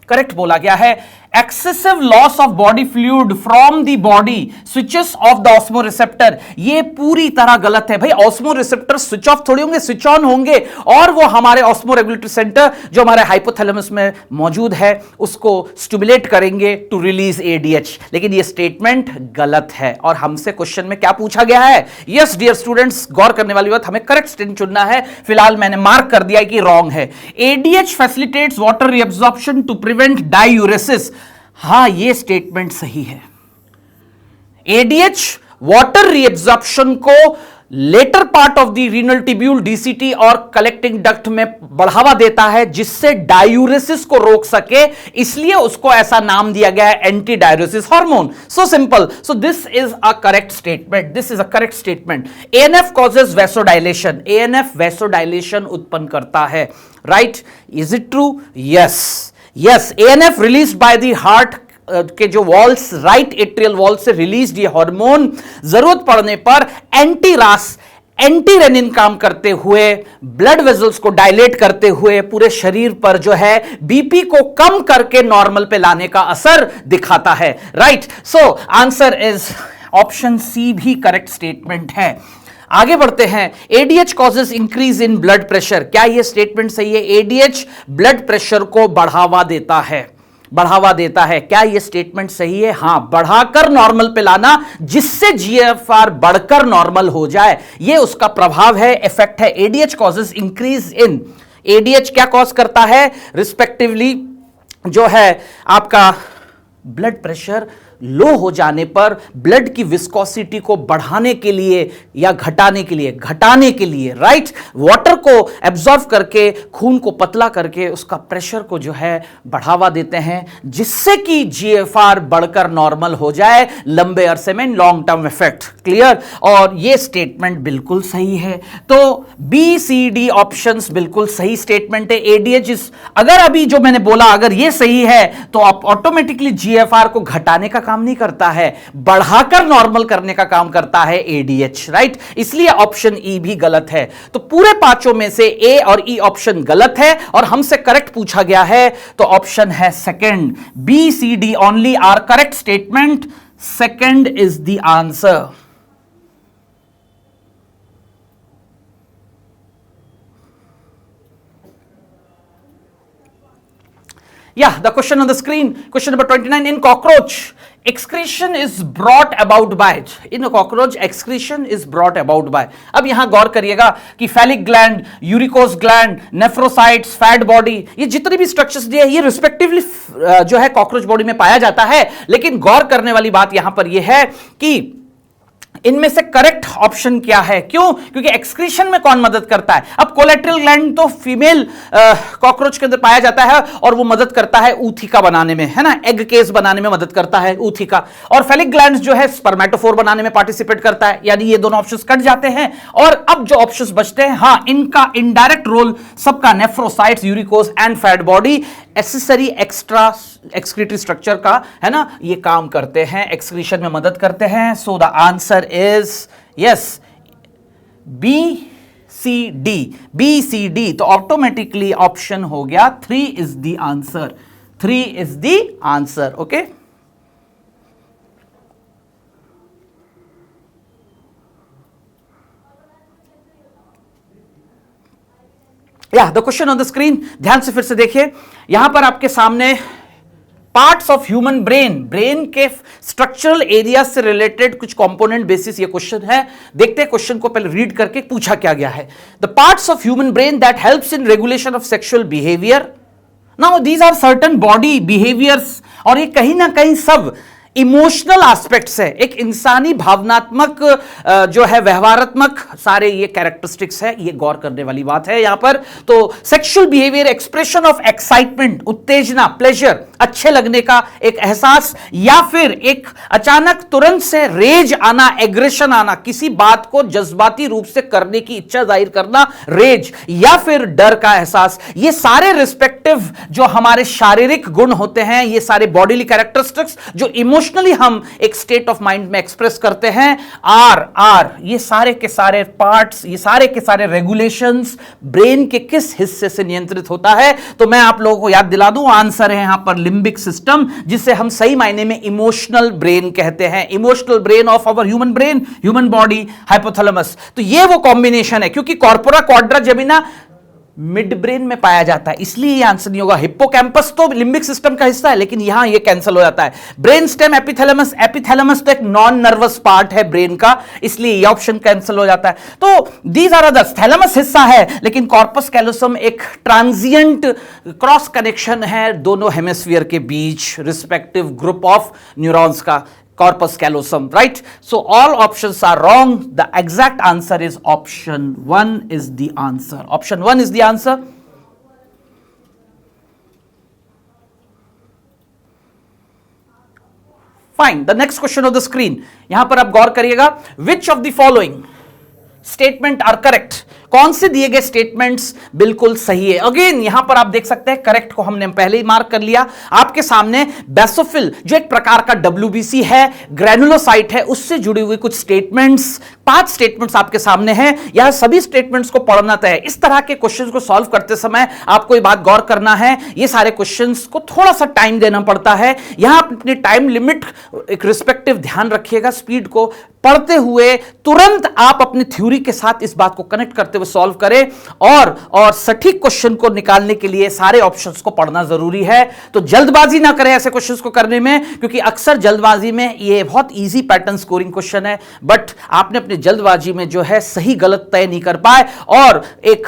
Speaker 1: करेक्ट बोला गया है, excessive loss of body fluid from the body switches off the osmoreceptor. ये पूरी तरह गलत है भाई, ऑस्मो रिसेप्टर स्विच ऑफ थोड़ी होंगे, स्विच ऑन होंगे, और वो हमारे ऑस्मो रेगुलेटरी सेंटर जो हमारे हाइपोथैलेमस में मौजूद है उसको स्टिमुलेट करेंगे टू रिलीज एडीएच। लेकिन ये स्टेटमेंट गलत है और हमसे क्वेश्चन में क्या पूछा गया है? यस डियर स्टूडेंट्स, गौर करने वाली बात, हमें करेक्ट स्टेटमेंट चुनना है। फिलहाल मैंने मार्क कर दिया है कि रॉन्ग है। ADH facilitates water reabsorption to prevent diuresis, हां ये स्टेटमेंट सही है। एडीएच वाटर रीअब्जॉर्प्शन को later part of the renal tubule, DCT और कलेक्टिंग डक्ट में बढ़ावा देता है, जिससे डायूरेसिस को रोक सके, इसलिए उसको ऐसा नाम दिया गया है anti diuresis hormone. So simple, so this is a correct statement, this is a correct statement. ANF causes vasodilation, ANF vasodilation उत्पन्न करता है, right? Is it true? Yes, yes, ANF release by the heart के जो walls, right atrial wall से release ये hormone जरूरत पड़ने पर एंटी रेनिन काम करते हुए, ब्लड वेजल्स को डायलेट करते हुए पूरे शरीर पर जो है बीपी को कम करके नॉर्मल पे लाने का असर दिखाता है, right? So answer is option C भी करेक्ट स्टेटमेंट है। आगे बढ़ते हैं। ADH causes increase in blood pressure, क्या यह स्टेटमेंट सही है? एडीएच ब्लड प्रेशर को बढ़ावा देता है, बढ़ावा देता है, क्या यह स्टेटमेंट सही है? हां, बढ़ाकर नॉर्मल पे लाना, जिससे जीएफआर बढ़कर नॉर्मल हो जाए, यह उसका प्रभाव है, इफेक्ट है। एडीएच कॉजेज इंक्रीज इन, एडीएच क्या कॉज करता है? रिस्पेक्टिवली जो है आपका ब्लड प्रेशर लो हो जाने पर ब्लड की विस्कोसिटी को बढ़ाने के लिए या घटाने के लिए, राइट, वाटर को एब्जॉर्ब करके खून को पतला करके उसका प्रेशर को जो है बढ़ावा देते हैं, जिससे कि जीएफआर बढ़कर नॉर्मल हो जाए लंबे अरसे में, लॉन्ग टर्म इफेक्ट। क्लियर? और यह स्टेटमेंट बिल्कुल सही है। तो बी सी डी ऑप्शंस बिल्कुल सही स्टेटमेंट है। एडीएच, अगर अभी जो मैंने बोला अगर यह सही है तो आप ऑटोमेटिकली जीएफआर को घटाने का काम नहीं करता है, बढ़ाकर नॉर्मल करने का काम करता है एडीएच, राइट? इसलिए ऑप्शन ई भी गलत है। तो पूरे पांचों में से ए और ई ऑप्शन गलत है और हमसे करेक्ट पूछा गया है, तो ऑप्शन है second, B C D only are correct statement, second is the answer. Yeah, the question on the screen, question number 29. In cockroach, excretion is brought about by. In cockroach, excretion is brought about by. अब यहां गौर करिएगा कि phallic gland, uricose gland, nephrocytes, fat body, ये जितने भी structures दिए ये रिस्पेक्टिवली जो है कॉकरोच बॉडी में पाया जाता है। लेकिन गौर करने वाली बात यहां पर यह है कि इनमें से करेक्ट ऑप्शन क्या है? क्यों? क्योंकि एक्सक्रीशन में कौन मदद करता है? अब कोलेट्रल ग्लैंड तो फीमेल कॉकरोच के अंदर पाया जाता है और वो मदद करता है ऊथिका बनाने में, है ना, एग केस बनाने में मदद करता है ऊथिका। और फेलिक ग्लैंड जो है स्पर्मेटोफोर बनाने में पार्टिसिपेट करता है, यानी ये दोनों ऑप्शंस कट जाते हैं। और अब जो ऑप्शंस बचते हैं, हां, इनका इनडायरेक्ट रोल सबका nephrocytes, uricose and fat body accessory extra excretory structure का, है ना, ये काम करते हैं, एक्सक्रीशन में मदद करते हैं। So the answer is yes, B C D, B C D. तो ऑटोमेटिकली ऑप्शन हो गया 3 is the answer, 3 is the answer. Okay, या the question on the screen, ध्यान से फिर से देखिए, यहां पर आपके सामने parts of human brain, brain के स्ट्रक्चरल एरिया से रिलेटेड कुछ कंपोनेंट बेसिस ये क्वेश्चन है। देखते हैं क्वेश्चन को पहले रीड करके पूछा क्या गया है। The parts of human brain that helps in regulation of sexual behaviour. Now these are certain body behaviours, और ये कहीं ना कहीं सब इमोशनल एस्पेक्ट्स है, एक इंसानी भावनात्मक जो है व्यवहारात्मक सारे ये कैरेक्टरिस्टिक्स है, ये गौर करने वाली बात है यहां पर। तो sexual behaviour, expression of excitement, उत्तेजना, प्लेजर, अच्छे लगने का एक एहसास, या फिर एक अचानक तुरंत से रेज आना, एग्रेशन आना, किसी बात को जज्बाती रूप से करने की इच्छा जाहिर करना, रेज, या फिर डर का एहसास, ये सारे रिस्पेक्टिव जो हमारे शारीरिक गुण होते हैं, ये सारे बॉडीली कैरेक्टरिस्टिक्स जो इमोशनली हम एक स्टेट ऑफ माइंड में एक्सप्रेस करते हैं, आर ये सारे के सारे पार्ट्स, ये सारे के सारे रेगुलेशंस ब्रेन के किस हिस्से से नियंत्रित होता है? तो मैं आप लोगों को याद दिला दूं, आंसर है यहां पर लिम्बिक सिस्टम, जिसे हम सही मायने में इमोशनल ब्रेन कहते हैं। Emotional brain of our human brain, human body, hypothalamus. तो ये वो कॉम्बिनेशन है, क्योंकि कॉर्पोरा क्वाड्राजेमिना मिड ब्रेन में पाया जाता है, इसलिए ये आंसर नहीं होगा। हिप्पोकैम्पस तो लिम्बिक सिस्टम का हिस्सा है, लेकिन यहां ये कैंसिल हो जाता है। ब्रेन स्टेम, एपिथैलेमस, एपिथैलेमस तो एक नॉन नर्वस पार्ट है ब्रेन का, इसलिए ये ऑप्शन कैंसिल हो जाता है। तो दीज आर अदर्स, थैलेमस हिस्सा है, लेकिन कॉर्पस कैलोसम एक ट्रांजिएंट क्रॉस कनेक्शन है दोनों हेमिस्फीयर के बीच, रिस्पेक्टिव ग्रुप ऑफ न्यूरॉन्स का, corpus callosum, right? So all options are wrong. The exact answer is option 1 is the answer. Option 1 is the answer. Fine. The next question of the screen. यहां पर आप गौर करिएगा, which of the following statement are correct? कौन से दिए गए statements बिल्कुल सही है? अगेन यहां पर आप देख सकते हैं, करेक्ट को हमने पहले ही मार्क कर लिया। आपके सामने बेसोफिल जो एक प्रकार का WBC है, ग्रैनुलोसाइट है, उससे जुड़ी हुई कुछ स्टेटमेंट्स, 5 स्टेटमेंट्स आपके सामने हैं। यह सभी स्टेटमेंट्स को पढ़ना तय है। इस तरह के क्वेश्चंस को सॉल्व करते समय आपको ये बात गौर करना है, ये सारे क्वेश्चंस को थोड़ा सा टाइम देना पड़ता है। यहां अपनी टाइम लिमिट एक रिस्पेक्टिव ध्यान रखिएगा, स्पीड को पढ़ते हुए तुरंत आप अपनी थ्योरी के साथ इस बात को कनेक्ट करते हुए सॉल्व करें, और सटीक क्वेश्चन को निकालने के लिए सारे ऑप्शंस को पढ़ना जरूरी है। तो जल्दबाजी ना करें ऐसे क्वेश्चंस को करने में, क्योंकि अक्सर जल्दबाजी में ये बहुत इजी पैटर्न स्कोरिंग क्वेश्चन है, बट आपने अपनी जल्दबाजी में जो है सही गलत तय नहीं कर पाए और एक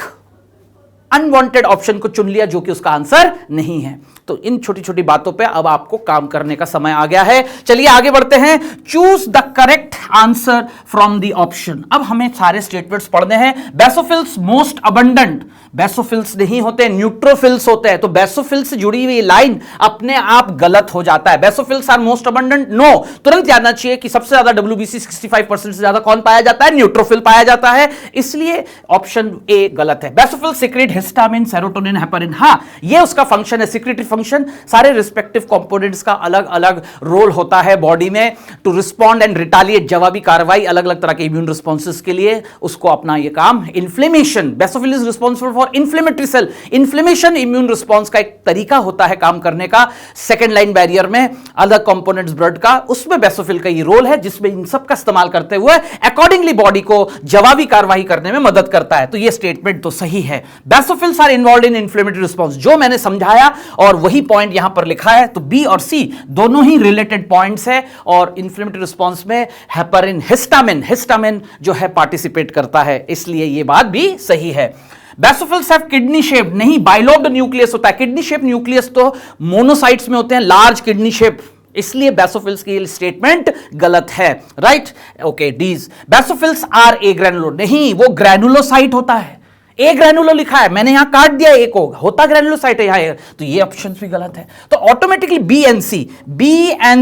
Speaker 1: अनवांटेड ऑप्शन को चुन लिया जो कि उसका आंसर नहीं है। तो इन छोटी छोटी बातों पे अब आपको काम करने का समय आ गया है। चलिए आगे बढ़ते हैं। Choose the correct answer from the option. अब हमें सारे स्टेटमेंट्स पढ़ने हैं। बेसोफिल्स मोस्ट अबंडेंट, बेसोफिल्स नहीं होते, न्यूट्रोफिल्स होते हैं। तो बेसोफिल से जुड़ी हुई लाइन अपने आप गलत हो जाता है। Basophils are most abundant, no, तुरंत याद आना चाहिए कि सबसे ज्यादा WBC 65% से ज्यादा कौन पाया जाता है? न्यूट्रोफिल पाया जाता है, इसलिए ऑप्शन ए गलत है। Basophil secret histamine, serotonin, heparin, हां ये उसका फंक्शन है, सीक्रेटरी फंक्शन। सारे रिस्पेक्टिव कंपोनेंट्स का अलग अलग रोल होता है बॉडी में टू रिस्पॉन्ड एंड रिटालिएट, जवाबी कार्रवाई, अलग अलग तरह के इम्यून रिस्पॉन्सेस के लिए उसको अपना ये काम। Inflammation, basophil is responsible for inflammatory cell, inflammation immune response का एक तरीका होता है काम करने का। सेकेंड लाइन बैरियर में अलग कंपोनेंट्स ब्लड का, उसमें बेसोफिल का ये रोल है, जिसमें इन सब का इस्तेमाल करते हुए अकॉर्डिंगली बॉडी को जवाबी कार्रवाई करने में मदद करता है। तो ये स्टेटमेंट तो सही है। Basophils are involved in inflammatory response, जो मैंने समझाया और वही पॉइंट यहां पर लिखा है। तो बी और सी दोनों ही रिलेटेड पॉइंट्स है और इन्फ्लेमेटरी रिस्पॉन्स में हेपरिन हिस्टामिन जो है पार्टिसिपेट करता है, इसलिए यह बात भी सही है। बैसोफिल्स हैव किडनी शेप, नहीं, बाइलोब्ड न्यूक्लियस होता है। किडनी शेप न्यूक्लियस तो मोनोसाइट्स में होते हैं, लार्ज किडनी शेप, इसलिए बैसोफिल्स की स्टेटमेंट गलत है। Right, okay, Ds बैसोफिल्स R A ग्रैनुलो, नहीं, वो ग्रैनुलोसाइट होता है। ए ग्रैनुलो लिखा है, मैंने यहां काट दिया, ए को, होता ग्रैनुलोसाइट है यहां, तो ये ऑप्शन भी गलत है। तो automatically B and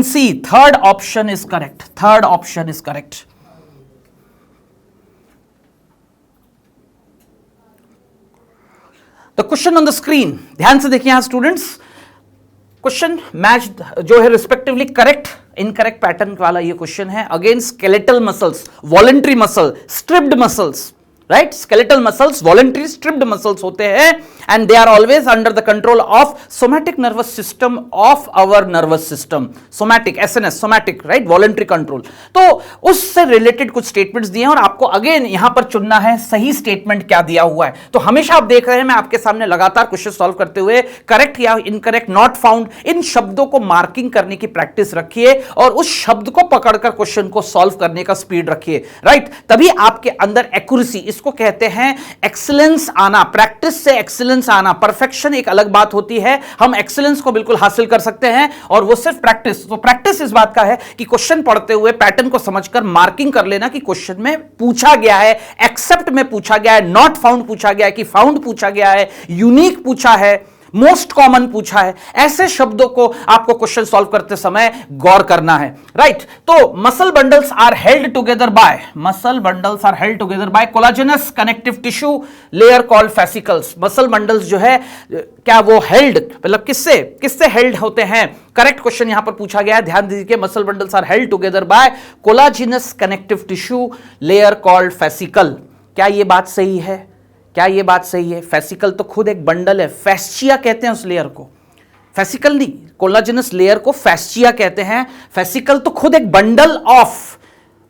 Speaker 1: C, third option is correct. The question on the screen, ध्यान से देखिए यहां स्टूडेंट्स, क्वेश्चन मैच जो है रिस्पेक्टिवली करेक्ट इनकरेक्ट पैटर्न वाला ये क्वेश्चन है। Again skeletal muscles, voluntary muscle, striped muscles, right, skeletal muscles voluntary striped muscles होते हैं and they are always under the control of somatic nervous system of our nervous system, somatic, SNS, somatic, right, voluntary control. तो उससे related कुछ statements दिए हैं और आपको again यहां पर चुनना है सही स्टेटमेंट क्या दिया हुआ है। तो हमेशा आप देख रहे हैं मैं आपके सामने लगातार क्वेश्चन सॉल्व करते हुए करेक्ट या इनकरेक्ट, नॉट फाउंड, इन शब्दों को मार्किंग करने की प्रैक्टिस रखिए और उस शब्द को पकड़कर क्वेश्चन को सॉल्व करने का स्पीड रखिए, राइट, तभी आपके अंदर एक्यूरेसी, इसको कहते हैं एक्सीलेंस आना, प्रैक्टिस से एक्सीलेंस आना। परफेक्शन एक अलग बात होती है, हम एक्सीलेंस को बिल्कुल हासिल कर सकते हैं और वो सिर्फ प्रैक्टिस। तो प्रैक्टिस इस बात का है कि क्वेश्चन पढ़ते हुए पैटर्न को समझकर मार्किंग कर लेना कि क्वेश्चन में पूछा गया है, एक्सेप्ट में पूछा गया है, नॉट फाउंड पूछा गया है कि फाउंड पूछा गया है, यूनिक पूछा है, मोस्ट कॉमन पूछा है। ऐसे शब्दों को आपको क्वेश्चन सॉल्व करते समय गौर करना है, राइट। तो muscle bundles are held together by collagenous connective tissue layer called fascicles. Muscle bundles जो है क्या वो हेल्ड, मतलब किससे हेल्ड होते हैं? करेक्ट क्वेश्चन यहां पर पूछा गया है, ध्यान दीजिए। Muscle bundles are held together by collagenous connective tissue layer called fascicle. क्या यह बात सही है? फेसिकल तो खुद एक बंडल है, फैस्चिया कहते हैं उस लेयर को, फेसिकल नहीं, कोलाजेनस लेयर को फैस्चिया कहते हैं। फेसिकल तो खुद एक बंडल ऑफ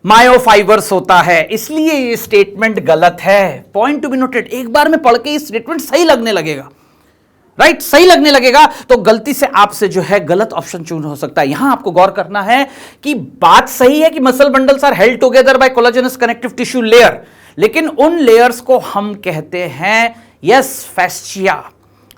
Speaker 1: मायोफाइबर्स होता है, इसलिए ये स्टेटमेंट गलत है। पॉइंट टू बी नोटेड, एक बार में पढ़ के ये स्टेटमेंट सही लगने लगेगा, राइट, सही लगने लगेगा तो गलती से आपसे जो है गलत ऑप्शन चूज हो सकता है। यहां आपको गौर करना है कि बात सही है कि muscle bundles are held together by collagenous connective tissue layer, लेकिन उन लेयर्स को हम कहते हैं यस फैस्चिया,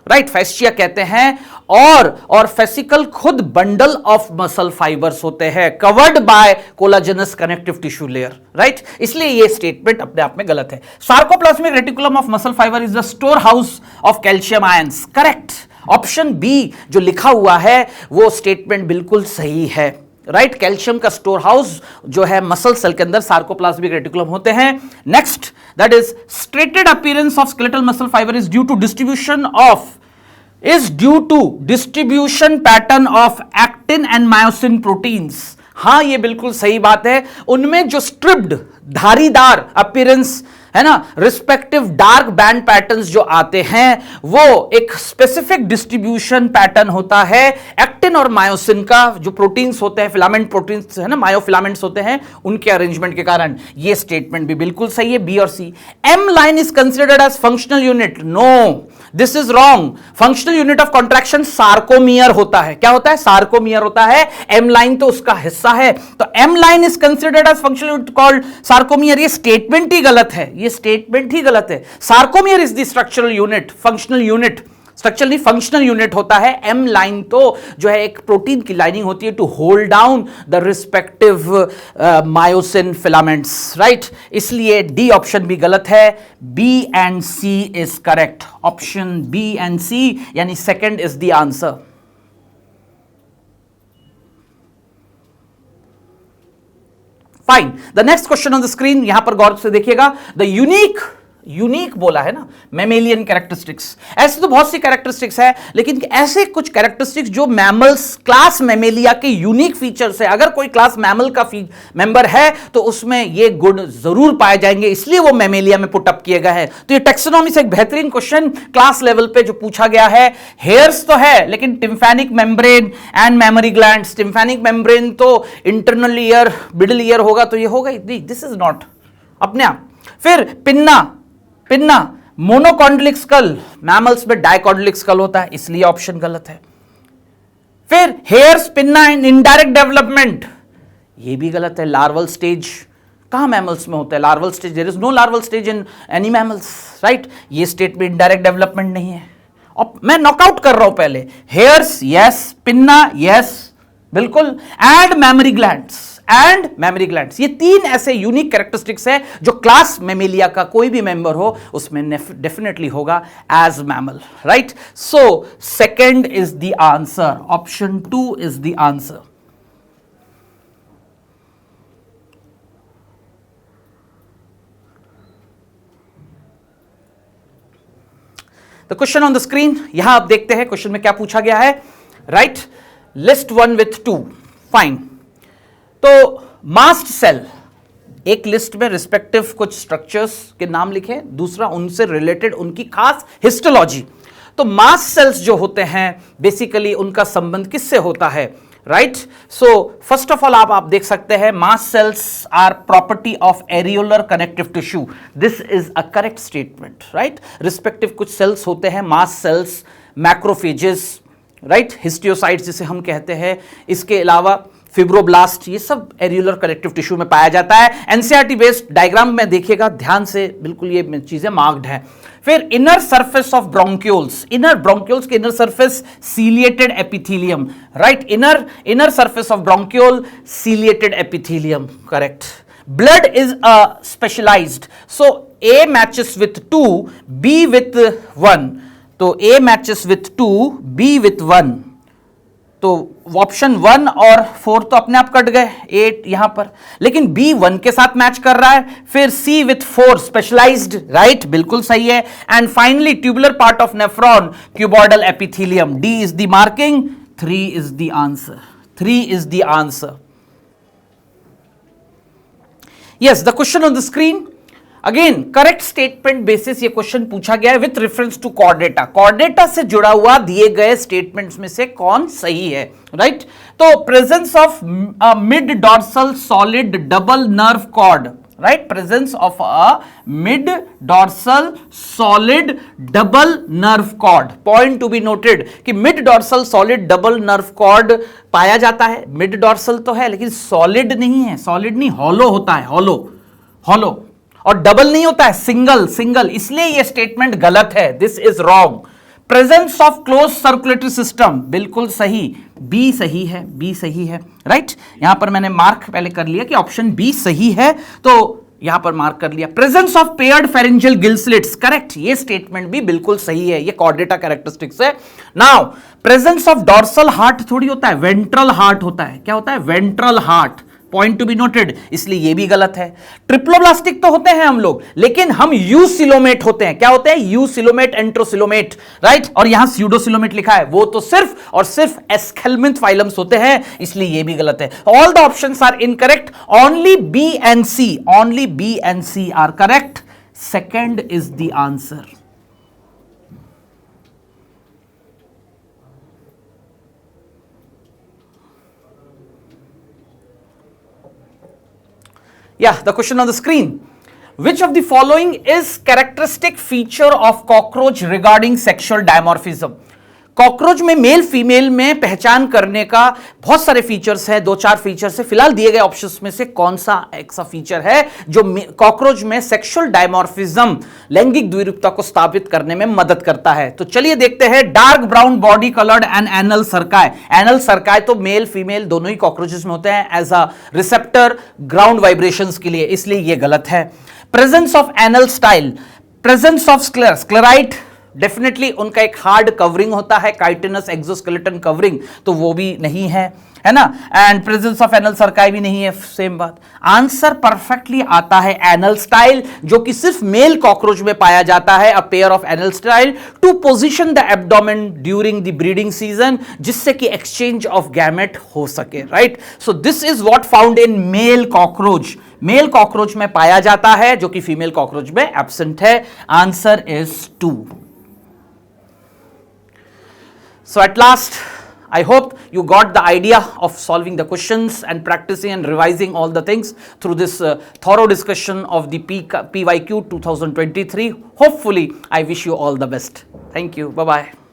Speaker 1: राइट, फैस्चिया कहते हैं। और फेसिकल खुद बंडल ऑफ मसल फाइबर्स होते हैं covered by collagenous connective tissue layer, right, इसलिए ये स्टेटमेंट अपने आप में गलत है। Sarcoplasmic reticulum of muscle fibre is the store house of calcium ions, correct. Option B जो लिखा हुआ है वो स्टेटमेंट बिल्कुल सही है, राइट, कैल्शियम का स्टोर हाउस जो है मसल सेल के अंदर सार्कोप्लाज्मिक रेटिकुलम होते हैं। Next, that is striated appearance of skeletal muscle fibre is due to distribution pattern of actin and myosin proteins. हां, ये बिल्कुल सही बात है। उनमें जो स्ट्रिप्ड, धारीदार अपीयरेंस है ना, रिस्पेक्टिव डार्क बैंड पैटर्न्स जो आते हैं वो एक स्पेसिफिक डिस्ट्रीब्यूशन पैटर्न होता है एक्टिन और मायोसिन का, जो प्रोटीन्स होते हैं, फिलामेंट प्रोटीन्स है ना, मायोफिलामेंट्स होते हैं, उनके अरेंजमेंट के कारण। ये स्टेटमेंट भी बिल्कुल सही है, बी और सी। M line is considered as functional unit, no, this is wrong. Functional unit of contraction sarcomere होता है। क्या होता है? सार्कोमियर होता है। एम लाइन तो उसका हिस्सा है, तो M line is considered as functional unit called sarcomere. ये स्टेटमेंट ही गलत है, sarcomere is the structural unit, functional unit, structural नहीं फंक्शनल यूनिट होता है। एम लाइन तो जो है एक प्रोटीन की लाइनिंग होती है to hold down the respective myosin filaments, right, इसलिए डी ऑप्शन भी गलत है। B and C is correct, option B and C यानी second is the answer. Fine, the next question on the screen, यहां पर गौर से देखिएगा। द यूनिक बोला है ना, मैमेलियन कैरेक्टरिस्टिक्स। ऐसे तो बहुत सी कैरेक्टरिस्टिक्स है, लेकिन ऐसे कुछ कैरेक्टरिस्टिक्स जो मैमल्स, क्लास मैमेलिया के यूनिक फीचर्स है। अगर कोई क्लास मैमल का मेंबर है तो उसमें ये गुण जरूर पाए जाएंगे, इसलिए वो मैमेलिया में पुट अप किए गए हैं। तो ये टेक्सोनॉमी से एक बेहतरीन क्वेश्चन क्लास लेवल पे जो पूछा गया है। हेयर्स तो है, लेकिन tympanic membrane and mammary glands, tympanic membrane तो इंटरनल ईयर, मिडिल ईयर होगा, तो ये होगा, दिस इज नॉट अपने आप। फिर पिन्ना मोनोकॉन्ड्रिक स्कल, मैमल्स में डाइकॉन्ड्रिक स्कल होता है, इसलिए ऑप्शन गलत है। फिर hairs, pinna in indirect development, ये भी गलत है। लार्वल स्टेज कहां मैमल्स में होता है? Larval stage, there is no larval stage in any mammals, right? ये स्टेट में इनडायरेक्ट डेवलपमेंट नहीं है। और मैं नॉकआउट कर रहा हूं पहले, हेयर्स यस, पिन्ना यस बिल्कुल, and mammary glands, and mammary glands, ये तीन ऐसे यूनिक कैरेक्टरिस्टिक्स है जो क्लास मेमेलिया का कोई भी मेंबर हो उसमें डेफिनेटली होगा as mammal, right? So second is the answer, option 2 is the answer. The question on the screen, यहां आप देखते हैं क्वेश्चन में क्या पूछा गया है, राइट? List 1 with 2, fine. तो मास्ट सेल, एक लिस्ट में रिस्पेक्टिव कुछ स्ट्रक्चर्स के नाम लिखे, दूसरा उनसे रिलेटेड उनकी खास हिस्टोलॉजी। तो मास्ट सेल्स जो होते हैं बेसिकली उनका संबंध किससे होता है, right? So first of all आप देख सकते हैं mast cells are property of areolar connective tissue, this is a correct statement, right? Respective कुछ सेल्स होते हैं mast cells, macrophages, right, histiocytes जिसे हम कहते हैं, इसके अलावा फिब्रोब्लास्ट, ये सब एरियुलर कनेक्टिव टिश्यू में पाया जाता है। एनसीईआरटी बेस्ड डायग्राम में देखिएगा ध्यान से, बिल्कुल ये चीजें मार्क्ड हैं। फिर inner surface of bronchioles, inner bronchioles के inner surface ciliated epithelium, right? Inner surface of bronchiole ciliated epithelium, correct. Blood is specialised, so A matches with 2, B with 1, तो A matches with 2, B with 1, तो option 1 और 4 तो अपने आप cut गए, 8 यहां पर, लेकिन B 1 के साथ मैच कर रहा है। फिर C विथ 4 स्पेशलाइज्ड, राइट, बिल्कुल सही है। And finally tubular part of nephron, cuboidal epithelium, D is the marking, 3 is the answer, 3 is the answer. Yes, the question on the screen, again correct statement basis ये question पूछा गया है with reference to Chordata, Chordata से जुड़ा हुआ दिए गए statements में से कौन सही है, राइट? तो presence of mid dorsal solid double nerve cord, right? Presence of a mid dorsal solid double nerve cord, point to be noted कि mid dorsal solid double nerve cord पाया जाता है। मिड डॉर्सल तो है लेकिन solid नहीं है, solid नहीं, हॉलो होता है, हॉलो, और डबल नहीं होता है, सिंगल, इसलिए यह स्टेटमेंट गलत है, this is wrong. Presence of close circulatory system, बिल्कुल सही, बी सही है, राइट? यहां पर मैंने मार्क पहले कर लिया कि ऑप्शन बी सही है, तो यहां पर मार्क कर लिया। Presence of paired pharyngeal gill slits, correct, ये स्टेटमेंट भी बिल्कुल सही है, ये कॉर्डेटा कैरेक्टरिस्टिक्स है। Now presence of dorsal heart थोड़ी होता है, वेंट्रल हार्ट होता है, क्या होता है? Ventral heart, point to be noted, इसलिए ये भी गलत है। ट्रिप्लोब्लास्टिक तो होते हैं हम लोग, लेकिन हम यूसिलोमेट होते हैं, क्या होते हैं? Eucoelomate, enterocoelomate, right? और यहां स्यूडोसिलोमेट लिखा है, वो तो सिर्फ और सिर्फ एस्केल्मिंथ फाइलम्स होते हैं, इसलिए ये भी गलत है। All the options are incorrect, only B and C are correct, second is the answer. Yeah, the question on the screen. Which of the following is characteristic feature of cockroach regarding sexual dimorphism? Cockroach में male female में पहचान करने का बहुत सारे features हैं, 2-4 features है। फिलहाल दिए गए ऑप्शंस में से कौन सा ऐसा फीचर है जो कॉकरोच में सेक्सुअल डायमॉर्फिज्म, लैंगिक द्विरूपता को स्थापित करने में मदद करता है? तो चलिए देखते हैं। Dark brown body coloured and anal cerci, anal cerci तो मेल फीमेल दोनों ही कॉकरोचेस में होते हैं as a receptor ground vibrations के लिए, इसलिए यह गलत है। Presence of anal style, presence of sclerite, definitely उनका एक हार्ड कवरिंग होता है, काइटिनस एक्सोस्केलेटन कवरिंग, तो वो भी नहीं है ना। एंड प्रेजेंस ऑफ एनल सर्काई भी नहीं है, सेम बात। आंसर परफेक्टली आता है एनल स्टाइल, जो कि सिर्फ मेल कॉकरोच में पाया जाता है। A pair of anal style to position the abdomen during the breeding season, जिससे कि एक्सचेंज ऑफ गैमेट हो सके, right? So this is what found in male cockroach, male cockroach में पाया जाता है, जो कि फीमेल कॉकरोच में एब्सेंट है। Answer is 2। So at last, I hope you got the idea of solving the questions and practicing and revising all the things through this thorough discussion of the PYQ 2023. Hopefully, I wish you all the best. Thank you. Bye-bye.